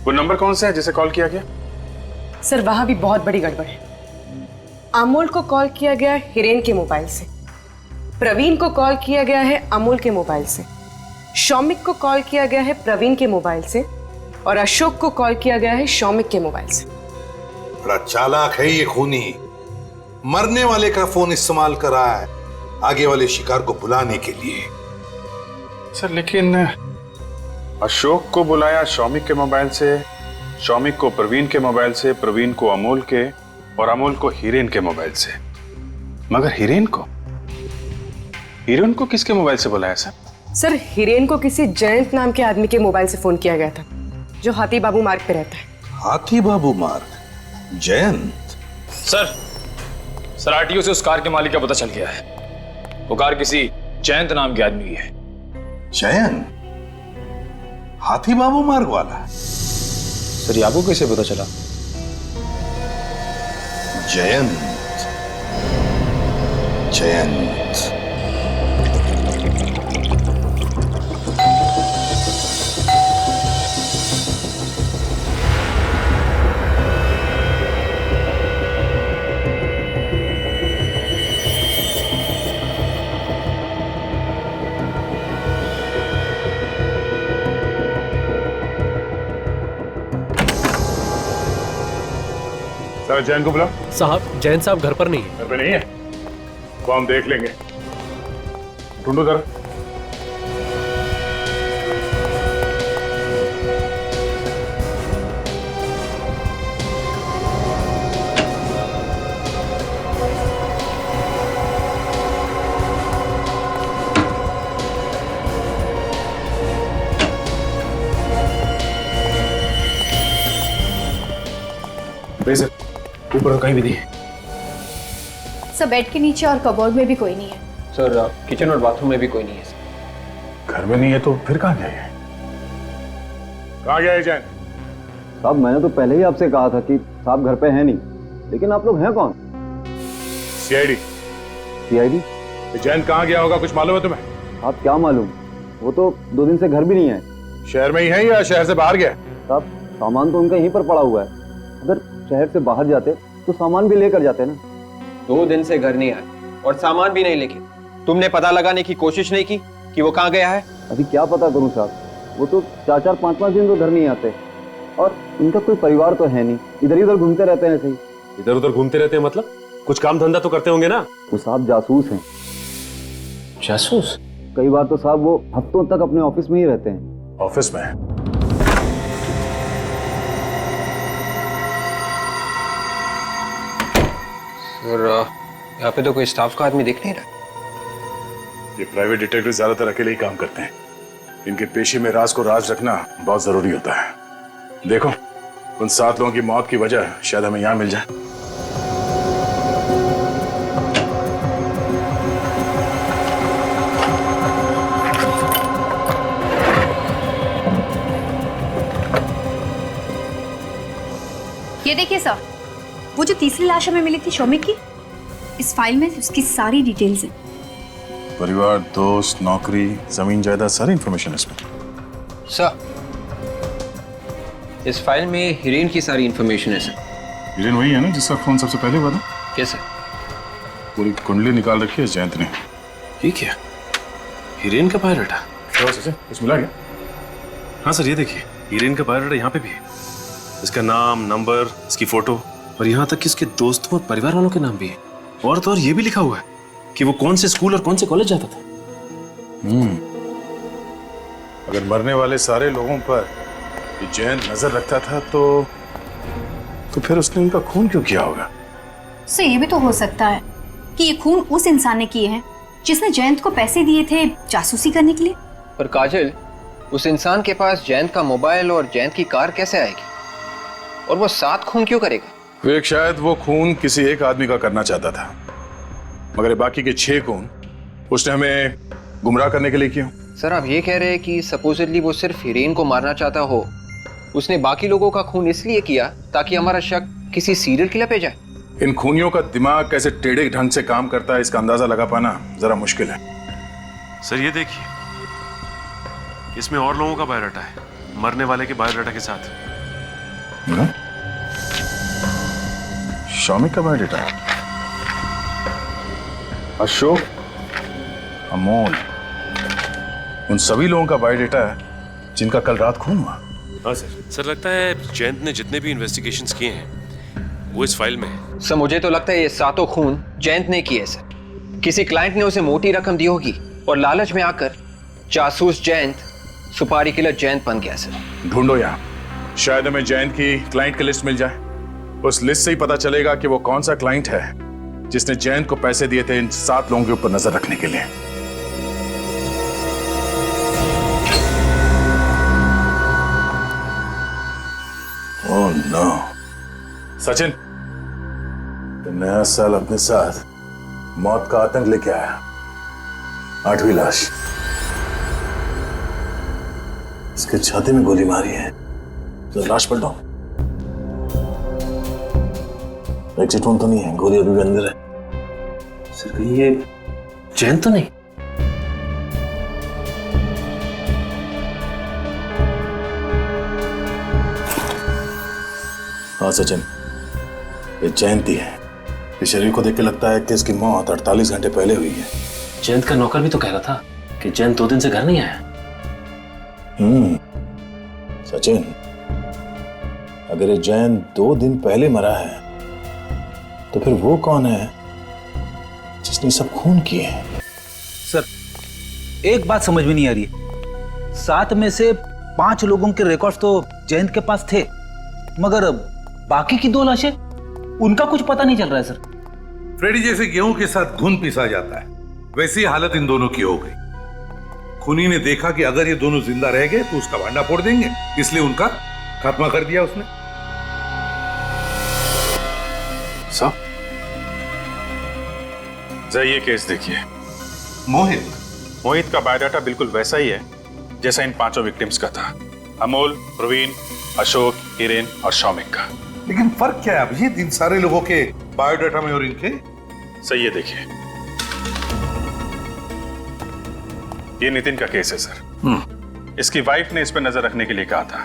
वो नंबर कौन सा है जिसे कॉल किया गया? सर वहां भी बहुत बड़ी गड़बड़ है। अमोल को कॉल किया गया हिरेन के मोबाइल से, प्रवीण को कॉल किया गया है अमोल के मोबाइल से, शौमिक को कॉल किया गया है प्रवीण के मोबाइल से और अशोक को कॉल किया गया है शौमिक के मोबाइल से। बड़ा चालाक है ये खूनी, मरने वाले का फोन इस्तेमाल कर रहा है आगे वाले शिकार को बुलाने के लिए। सर लेकिन अशोक को बुलाया शौमिक के मोबाइल से, शौमिक को प्रवीण के मोबाइल से, प्रवीण को अमोल के और अमोल को हिरेन के मोबाइल से। मगर हिरेन को किसके मोबाइल से बुलाया सर? सर हिरेन को किसी जयंत नाम के आदमी के मोबाइल से फोन किया गया था जो हाथी बाबू मार्ग पे रहता है। हाथी बाबू मार्ग? जयंत? सर आरटीओ से उस कार के मालिक का पता चल गया है। वो कार किसी जयंत नाम के आदमी की है। जयंत? हाथी बाबू मार्ग वाला? सर ये आपको कैसे पता चला? जयंत। सर जैन को बुला। साहब जैन साहब घर पर नहीं है। घर पे नहीं है? वो हम देख लेंगे। ढूंढो जरा। सर ऊपर तो कहीं भी नहीं है। सर बेड के नीचे और कबोर्ड में भी कोई नहीं है। सर किचन और बाथरूम में भी कोई नहीं है। घर में नहीं है तो फिर कहाँ गया है? कहाँ गया है जैन? साहब मैंने तो पहले ही आपसे कहा था कि साहब घर पे हैं नहीं, लेकिन आप लोग हैं कौन? सीआईडी। सीआईडी? जैन कहाँ गया होगा कुछ मालूम है तुम्हें? आप क्या मालूम, वो तो 2 दिन से घर भी नहीं है। शहर में ही है या शहर से बाहर गया? साहब सामान तो उनका यहीं पर पड़ा हुआ है, अगर शहर से बाहर जाते तो सामान भी लेकर जाते ना। 2 दिन से घर नहीं आए और सामान भी नहीं लेके। तुमने पता लगाने की कोशिश नहीं की कि वो कहाँ गया है? अभी क्या पता करूं साहब, वो तो 4-4, 5-5 दिन तो घर नहीं आते और इनका कोई परिवार तो है नहीं, इधर उधर घूमते रहते हैं ऐसे ही। इधर उधर घूमते रहते हैं मतलब कुछ काम धंधा तो करते होंगे ना? वो साहब जासूस हैं। जासूस? कई बार तो साहब वो हफ्तों तक अपने ऑफिस में ही रहते हैं। ऑफिस में? और यहाँ पे तो कोई स्टाफ का आदमी दिख नहीं रहा। ये प्राइवेट डिटेक्टिव ज्यादातर अकेले ही काम करते हैं। इनके पेशे में राज को राज रखना बहुत जरूरी होता है। देखो उन 7 लोगों की मौत की वजह शायद हमें यहाँ मिल जाए। ये देखिए सर, वो जो तीसरी लाश हमें मिली थी शौमिक की, इस फाइल में उसकी सारी डिटेल्स हैं। परिवार, दोस्त, नौकरी, जमीन जायदाद, सारी इंफॉर्मेशन इसमें। सर इस फाइल में हिरेन की सारी इंफॉर्मेशन है सर। हिरेन वही है ना जिसका फोन सबसे पहले हुआ था? Yes sir. पूरी कुंडली निकाल रखी है जयंत ने। ये क्या? हिरेन का बायोडाटा? कुछ मिला क्या? हाँ सर ये देखिए, हिरेन का बायोडाटा यहाँ पे भी है। इसका नाम, नंबर, इसकी फोटो और यहाँ तक कि इसके दोस्तों और परिवार वालों के नाम भी है। और तो और ये भी लिखा हुआ है कि वो कौन से स्कूल और कौन से कॉलेज जाता था। अगर मरने वाले सारे लोगों पर ये जयंत नजर रखता था तो फिर उसने उनका खून क्यों किया होगा? सर ये भी तो हो सकता है कि ये खून उस इंसान ने किए हैं जिसने जयंत को पैसे दिए थे जासूसी करने के लिए। पर काजल, उस इंसान के पास जयंत का मोबाइल और जयंत की कार कैसे आएगी? और वो 7 खून क्यों करेगा? विवेक, शायद वो खून किसी एक आदमी का करना चाहता था, मगर बाकी के 6 खून उसने हमें गुमराह करने के लिए किए। सर आप ये कह रहे हैं कि सपोजिटली वो सिर्फ हिरेन को मारना चाहता हो, उसने बाकी लोगों का खून इसलिए किया ताकि हमारा शक किसी सीरियल किलर पे जाए? इन खूनियों का दिमाग कैसे टेढ़े ढंग से काम करता है इसका अंदाजा लगा पाना जरा मुश्किल है। सर ये देखिए, इसमें और लोगों का बायोडाटा है, मरने वाले के बायोडाटा के साथ। शौमिक का बायोडाटा है, अशोक, अमोल, उन सभी लोगों का बायोडाटा है जिनका कल रात खून हुआ। हाँ सर। सर लगता है जयंत ने जितने भी इन्वेस्टिगेशंस किए हैं वो इस फाइल में है। सर मुझे तो लगता है ये सातों खून जयंत ने किए सर। किसी क्लाइंट ने उसे मोटी रकम दी होगी और लालच में आकर जासूस जयंत सुपारी किलर जयंत बन गया सर। ढूंढो यहाँ, शायद हमें जयंत की क्लाइंट की लिस्ट मिल जाए। उस लिस्ट से ही पता चलेगा कि वो कौन सा क्लाइंट है जिसने जयंत को पैसे दिए थे इन 7 लोगों के ऊपर नजर रखने के लिए। ओह नो, सचिन, नया साल अपने साथ मौत का आतंक लेके आया। 8वीं लाश, इसके छाती में गोली मारी है। तो लाश पलटो, एग्जिट वन तो नहीं है, गोली अभी भी अंदर है। सर कहीं ये जयंत तो नहीं? हाँ सचिन, ये जयंत ही है। इस शरीर को देख के लगता है कि इसकी मौत 48 घंटे पहले हुई है। जयंत का नौकर भी तो कह रहा था कि जयंत 2 दिन से घर नहीं आया। सचिन, अगर ये जयंत 2 दिन पहले मरा है तो फिर वो कौन है जिसने सब खून किए हैं? सर एक बात समझ में नहीं आ रही है, 7 में से 5 लोगों के रिकॉर्ड्स तो जयंत के पास थे, मगर बाकी की 2 लाशें उनका कुछ पता नहीं चल रहा है सर। फ्रेडी, जैसे गेहूं के साथ घुन पिसा जाता है वैसी हालत इन दोनों की हो गई। खूनी ने देखा कि अगर ये दोनों जिंदा रह गए तो उसका भांडा फोड़ देंगे, इसलिए उनका खात्मा कर दिया उसने। साहब जरा ये केस देखिए। मोहित का बायोडाटा बिल्कुल वैसा ही है जैसा इन 5 विक्टिम्स का था, अमोल, प्रवीण, अशोक, हिरेन और शौमिक का। लेकिन फर्क क्या है अभिजीत इन सारे लोगों के बायोडाटा में और इनके? सही है, देखिए ये नितिन का केस है सर। इसकी वाइफ ने इस पर नजर रखने के लिए कहा था।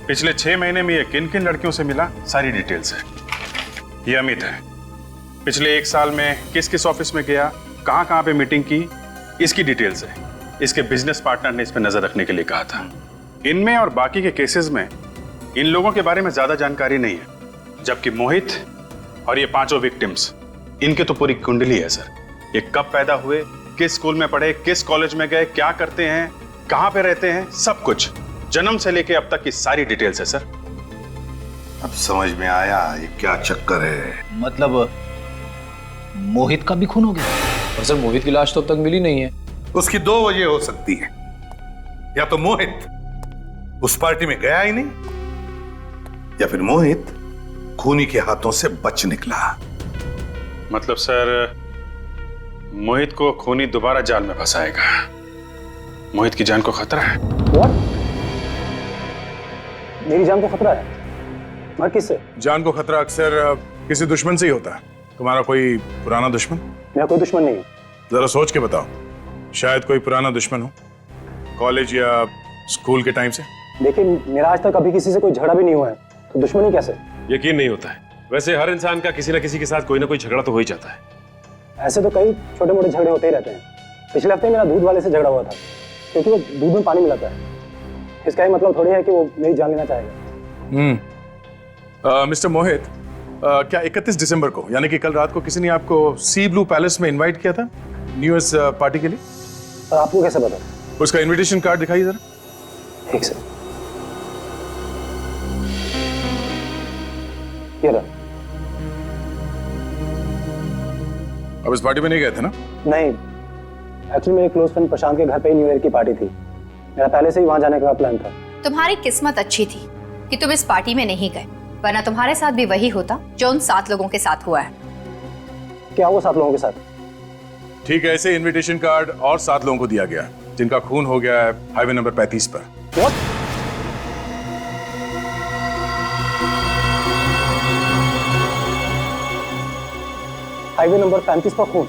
पिछले 6 महीने में ये किन किन लड़कियों से मिला सारी डिटेल्स है। ये अमित है, पिछले 1 साल में किस किस ऑफिस में गया, कहां कहां पे मीटिंग की, इसकी डिटेल्स है। इसके बिजनेस पार्टनर ने इस पर नजर रखने के लिए कहा था। इनमें और बाकी के केसेस में इन लोगों के बारे में ज्यादा जानकारी नहीं है, जबकि मोहित और ये 5 विक्टिम्स, इनके तो पूरी कुंडली है सर। ये कब पैदा हुए, किस स्कूल में पढ़े, किस कॉलेज में गए, क्या करते हैं, कहां पे रहते हैं, सब कुछ जन्म से लेके अब तक की सारी डिटेल्स है सर। अब समझ में आया ये क्या चक्कर है। मतलब मोहित का भी खून हो गया? और सर मोहित की लाश तो अब तक मिली नहीं है। उसकी 2 वजह हो सकती है, या तो मोहित उस पार्टी में गया ही नहीं, या फिर मोहित खूनी के हाथों से बच निकला। मतलब सर मोहित को खूनी दोबारा जाल में फंसाएगा। मोहित की जान को खतरा है। What? मेरी जान को खतरा है? मगर किससे? जान को खतरा अक्सर किसी दुश्मन से ही होता है। तुम्हारा कोई पुराना दुश्मन? मेरा कोई दुश्मन नहीं है। जरा सोच के बताओ, शायद कोई पुराना दुश्मन हो, कॉलेज या स्कूल के टाइम से। देखिए मेरा आज तक कभी किसी से कोई झगड़ा भी नहीं हुआ है, तो दुश्मनी कैसे? यकीन नहीं होता है। वैसे हर इंसान का किसी ना किसी के साथ कोई ना कोई झगड़ा तो हो ही जाता है। ऐसे तो कई छोटे मोटे झगड़े होते ही रहते हैं। पिछले हफ्ते मेरा दूध वाले से झगड़ा हुआ था क्योंकि वो दूध में पानी मिलाता है। इसका ही मतलब थोड़ी है कि वो मेरी जान लेना चाहेगा। मिस्टर मोहित, क्या 31 दिसंबर को यानी कि कल रात को किसी ने आपको सी ब्लू पैलेस में इनवाइट किया था न्यू ईयर्स पार्टी के लिए? आपको कैसे पता? उसका इनविटेशन कार्ड दिखाइए जरा। ठीक सर, ये रहा। अब इस पार्टी में नहीं गए थे ना? नहीं, एक्चुअली मेरे क्लोज फ्रेंड प्रशांत के घर पे ही न्यू ईयर की पार्टी थी। मेरा पहले से ही वहां जाने का प्लान था। तुम्हारी किस्मत अच्छी थी कि तुम इस पार्टी में नहीं गए, वरना तुम्हारे साथ भी वही होता जो उन 7 लोगों के साथ हुआ है। क्या हुआ 7 लोगों के साथ? ठीक है, ऐसे इनविटेशन कार्ड और 7 लोगों को दिया गया जिनका खून हो गया है हाईवे नंबर 35 पर। What? हाईवे नंबर 35 पर खून,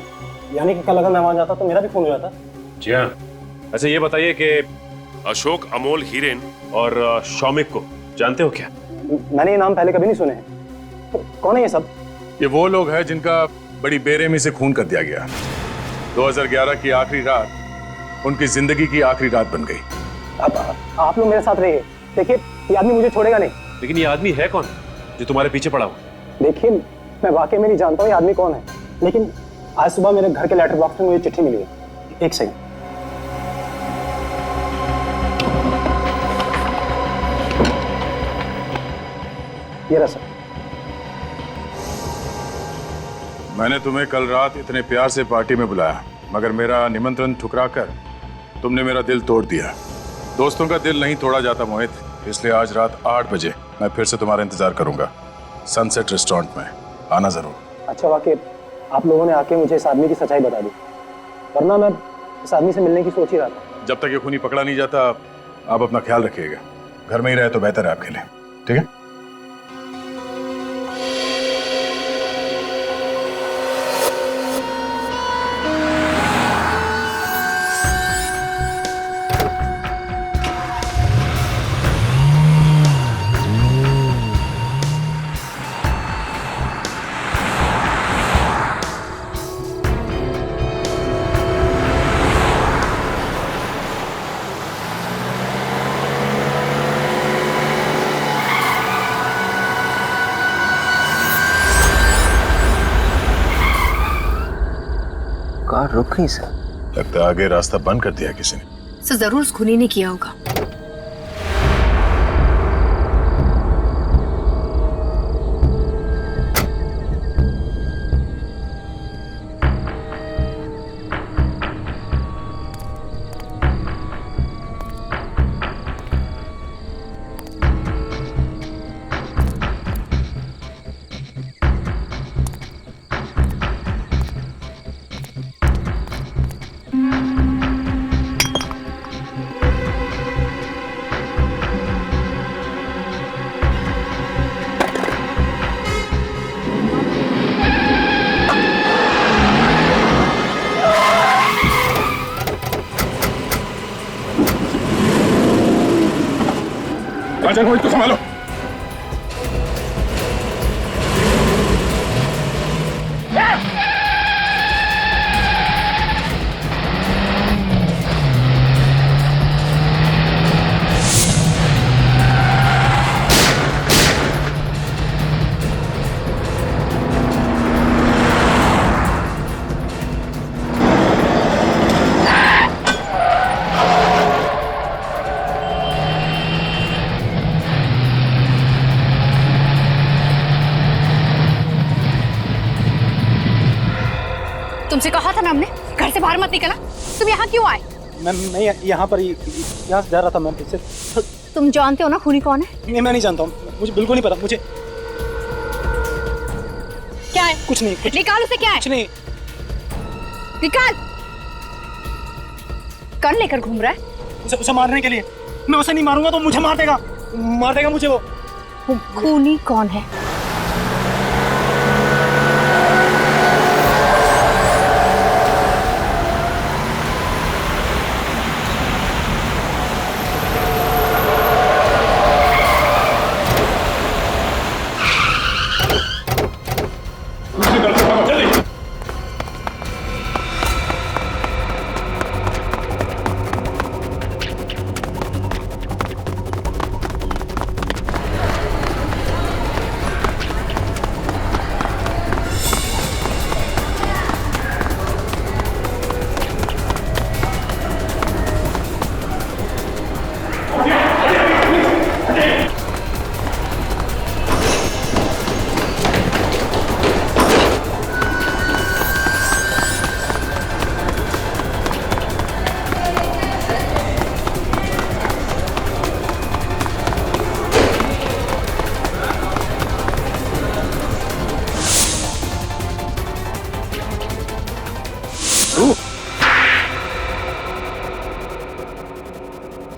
यानी कि कल अगर मैं वहां जाता तो मेरा भी खून हो जाता। जी हाँ। अच्छा ये बताइए कि अशोक, अमोल, हीरेन और शौमिक को जानते हो क्या? मैंने ये नाम पहले कभी नहीं सुने हैं। तो कौन है ये सब? ये वो लोग हैं जिनका बड़ी बेरहमी से खून कर दिया गया। 2011 की आखिरी रात उनकी जिंदगी की आखिरी रात बन गई। आप लोग मेरे साथ रहिए। देखिए ये आदमी मुझे छोड़ेगा नहीं। लेकिन ये आदमी है कौन जो तुम्हारे पीछे पड़ा हुआ? देखिए मैं वाकई में नहीं जानता हूँ ये आदमी कौन है, लेकिन आज सुबह मेरे घर के लेटर बॉक्स में मुझे चिट्ठी मिली है। एक सेकंड। ये रहा सर। मैंने तुम्हें कल रात इतने प्यार से पार्टी में बुलाया, मगर मेरा निमंत्रण ठुकराकर तुमने मेरा दिल तोड़ दिया। दोस्तों का दिल नहीं तोड़ा जाता मोहित, इसलिए आज रात 8 बजे मैं फिर से तुम्हारा इंतजार करूंगा सनसेट रेस्टोरेंट में। आना जरूर। अच्छा वाकई आप लोगों ने आके मुझे इस आदमी की सच्चाई बता दी, वरना मैं इस आदमी से मिलने की सोच ही रहा था। जब तक ये खूनी पकड़ा नहीं जाता आप अपना ख्याल रखिएगा। घर में ही रहे तो बेहतर है आपके लिए, ठीक है? कार रुक गई सर। लगता है आगे रास्ता बंद कर दिया किसी ने। सर जरूर उस खूनी ने किया होगा। राजन मोहित को संभालो। तुमसे कहा था ना हमने घर से बाहर मत निकलना। तुम यहाँ क्यों आए? मैं यहाँ पर यहाँ से जा रहा था मैम। इससे तुम जानते हो ना खूनी कौन है? नहीं मैं नहीं जानता हूँ, मुझे बिल्कुल नहीं पता। मुझे क्या है? कुछ नहीं। निकाल उसे। क्या है? कुछ नहीं। निकाल। कौन लेकर घूम रहा है? उसे मारने के लिए। मैं उसे नहीं मारूंगा तो मुझे मार देगा मुझे वो खूनी कौन है?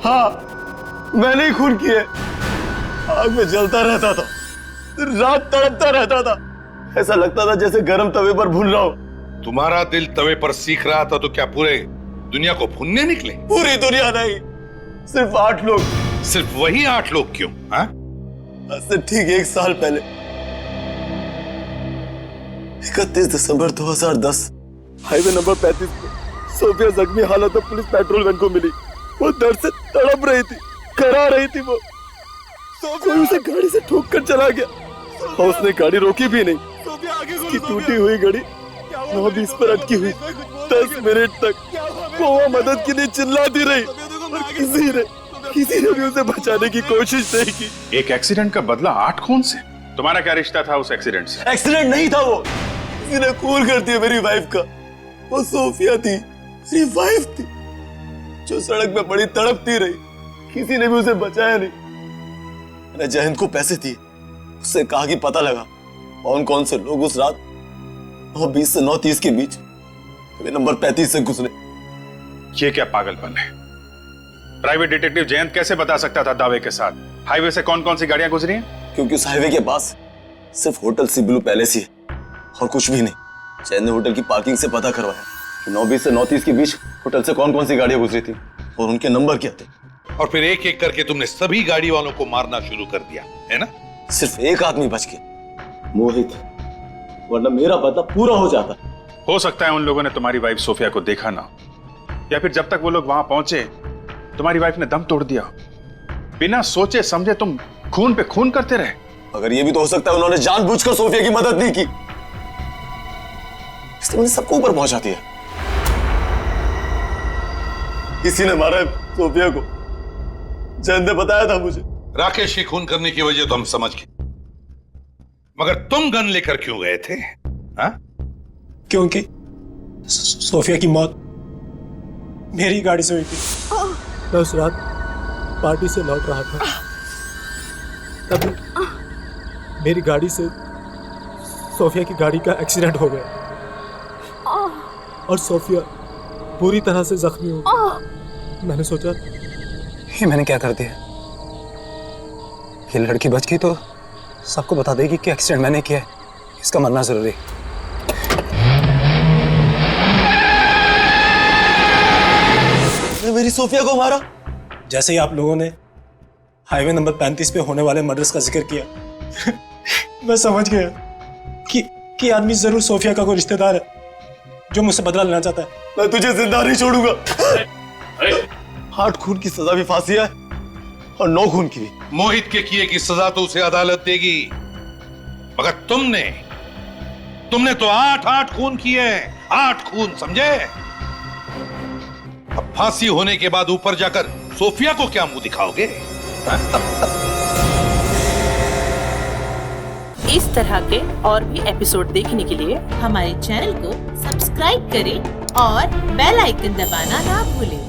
हाँ मैंने ही खून किए। आग में जलता रहता था, रात तड़पता रहता था, ऐसा लगता था जैसे गर्म तवे पर भून रहा हूं। तुम्हारा दिल तवे पर सीख रहा था तो क्या पूरे दुनिया को भूनने निकले? पूरी दुनिया नहीं, सिर्फ 8 लोग। सिर्फ वही 8 लोग क्यों? हाँ? आज से ठीक 1 साल पहले 31 दिसंबर 2010 हाईवे नंबर 35 पे सोफिया जख्मी हालत में पुलिस पेट्रोल वैन को मिली। वो दर्द से तड़प रही थी, करा रही थी। वो सोफिया उसे गाड़ी से ठोक कर चला गया और उसने गाड़ी रोकी भी नहीं। उसकी टूटी हुई गाड़ी 9:20 पर अटकी हुई। 10 मिनट तक वो मदद के लिए चिल्लाती रही और किसी ने भी उसे बचाने की कोशिश नहीं की। एक एक्सीडेंट का बदला 8 खून से? तुम्हारा क्या रिश्ता था उस एक्सीडेंट से? एक्सीडेंट नहीं था वो, किसी ने खून कर दिया मेरी वाइफ का। वो सोफिया थी, मेरी वाइफ थी, जो सड़क पे पड़ी तड़पती रही। किसी ने भी उसे बचाया नहीं। मैंने जयंत को पैसे दिए, उससे कहा कि पता लगा कौन से लोग उस रात 9:20 से 9:30 के बीच नंबर 35 से गुजरे। ये क्या पागलपन है? प्राइवेट डिटेक्टिव जयंत कैसे बता सकता था दावे के साथ हाईवे से कौन कौन सी गाड़ियां गुजरी हैं? क्योंकि उस हाईवे के पास सिर्फ होटल सी ब्लू पैलेस ही है और कुछ भी नहीं। जयंत ने होटल की पार्किंग से पता करवाया कि 9:20 से 9:30 के बीच होटल से कौन सी गाड़ियां गुजरी थी और उनके नंबर क्या थे। और फिर एक एक करके तुमने सभी गाड़ी वालों को मारना शुरू कर दिया, है ना? सिर्फ एक आदमी बच गया, मोहित, वरना मेरा बदला पूरा हो जाता। हो सकता है उन लोगों ने तुम्हारी वाइफ सोफिया को देखा ना, या फिर जब तक वो लोग वहां पहुंचे तुम्हारी वाइफ ने दम तोड़ दिया। बिना सोचे समझे तुम खून पे खून करते रहे। अगर ये भी तो हो सकता है उन्होंने जानबूझकर सोफिया की मदद नहीं की, इसलिए उन्हें सबको ऊपर पहुंचा दिया। किसी ने मारा है सोफिया को, जयंत ने बताया था मुझे। राकेश की खून करने की वजह तो हम समझ गए, मगर तुम गन लेकर क्यों गए थे? हाँ? क्योंकि सोफिया की मौत मेरी गाड़ी से हुई थी। मैं उस रात पार्टी से लौट रहा था, तभी मेरी गाड़ी से सोफिया की गाड़ी का एक्सीडेंट हो गया और सोफिया पूरी तरह से जख्मी हो गई। मैंने सोचा ये मैंने क्या कर दिया, ये लड़की बच गई तो सबको बता देगी कि एक्सीडेंट मैंने किया है, इसका मरना जरूरी। मेरी सोफिया को मारा? जैसे ही आप लोगों ने हाईवे नंबर 35 पे होने वाले मर्डर्स का जिक्र किया मैं समझ गया कि आदमी जरूर सोफिया का कोई रिश्तेदार है जो मुझसे बदला लेना चाहता है। मैं तुझे जिंदा नहीं छोड़ूंगा। 8 खून की सजा भी फांसी है और 9 खून की भी। मोहित के किए की सजा तो उसे अदालत देगी, मगर तुमने तो 8 खून किए हैं। 8 खून, समझे? अब फांसी होने के बाद ऊपर जाकर सोफिया को क्या मुंह दिखाओगे? इस तरह के और भी एपिसोड देखने के लिए हमारे चैनल को सब्सक्राइब करें और बेल आइकन दबाना ना भूलें।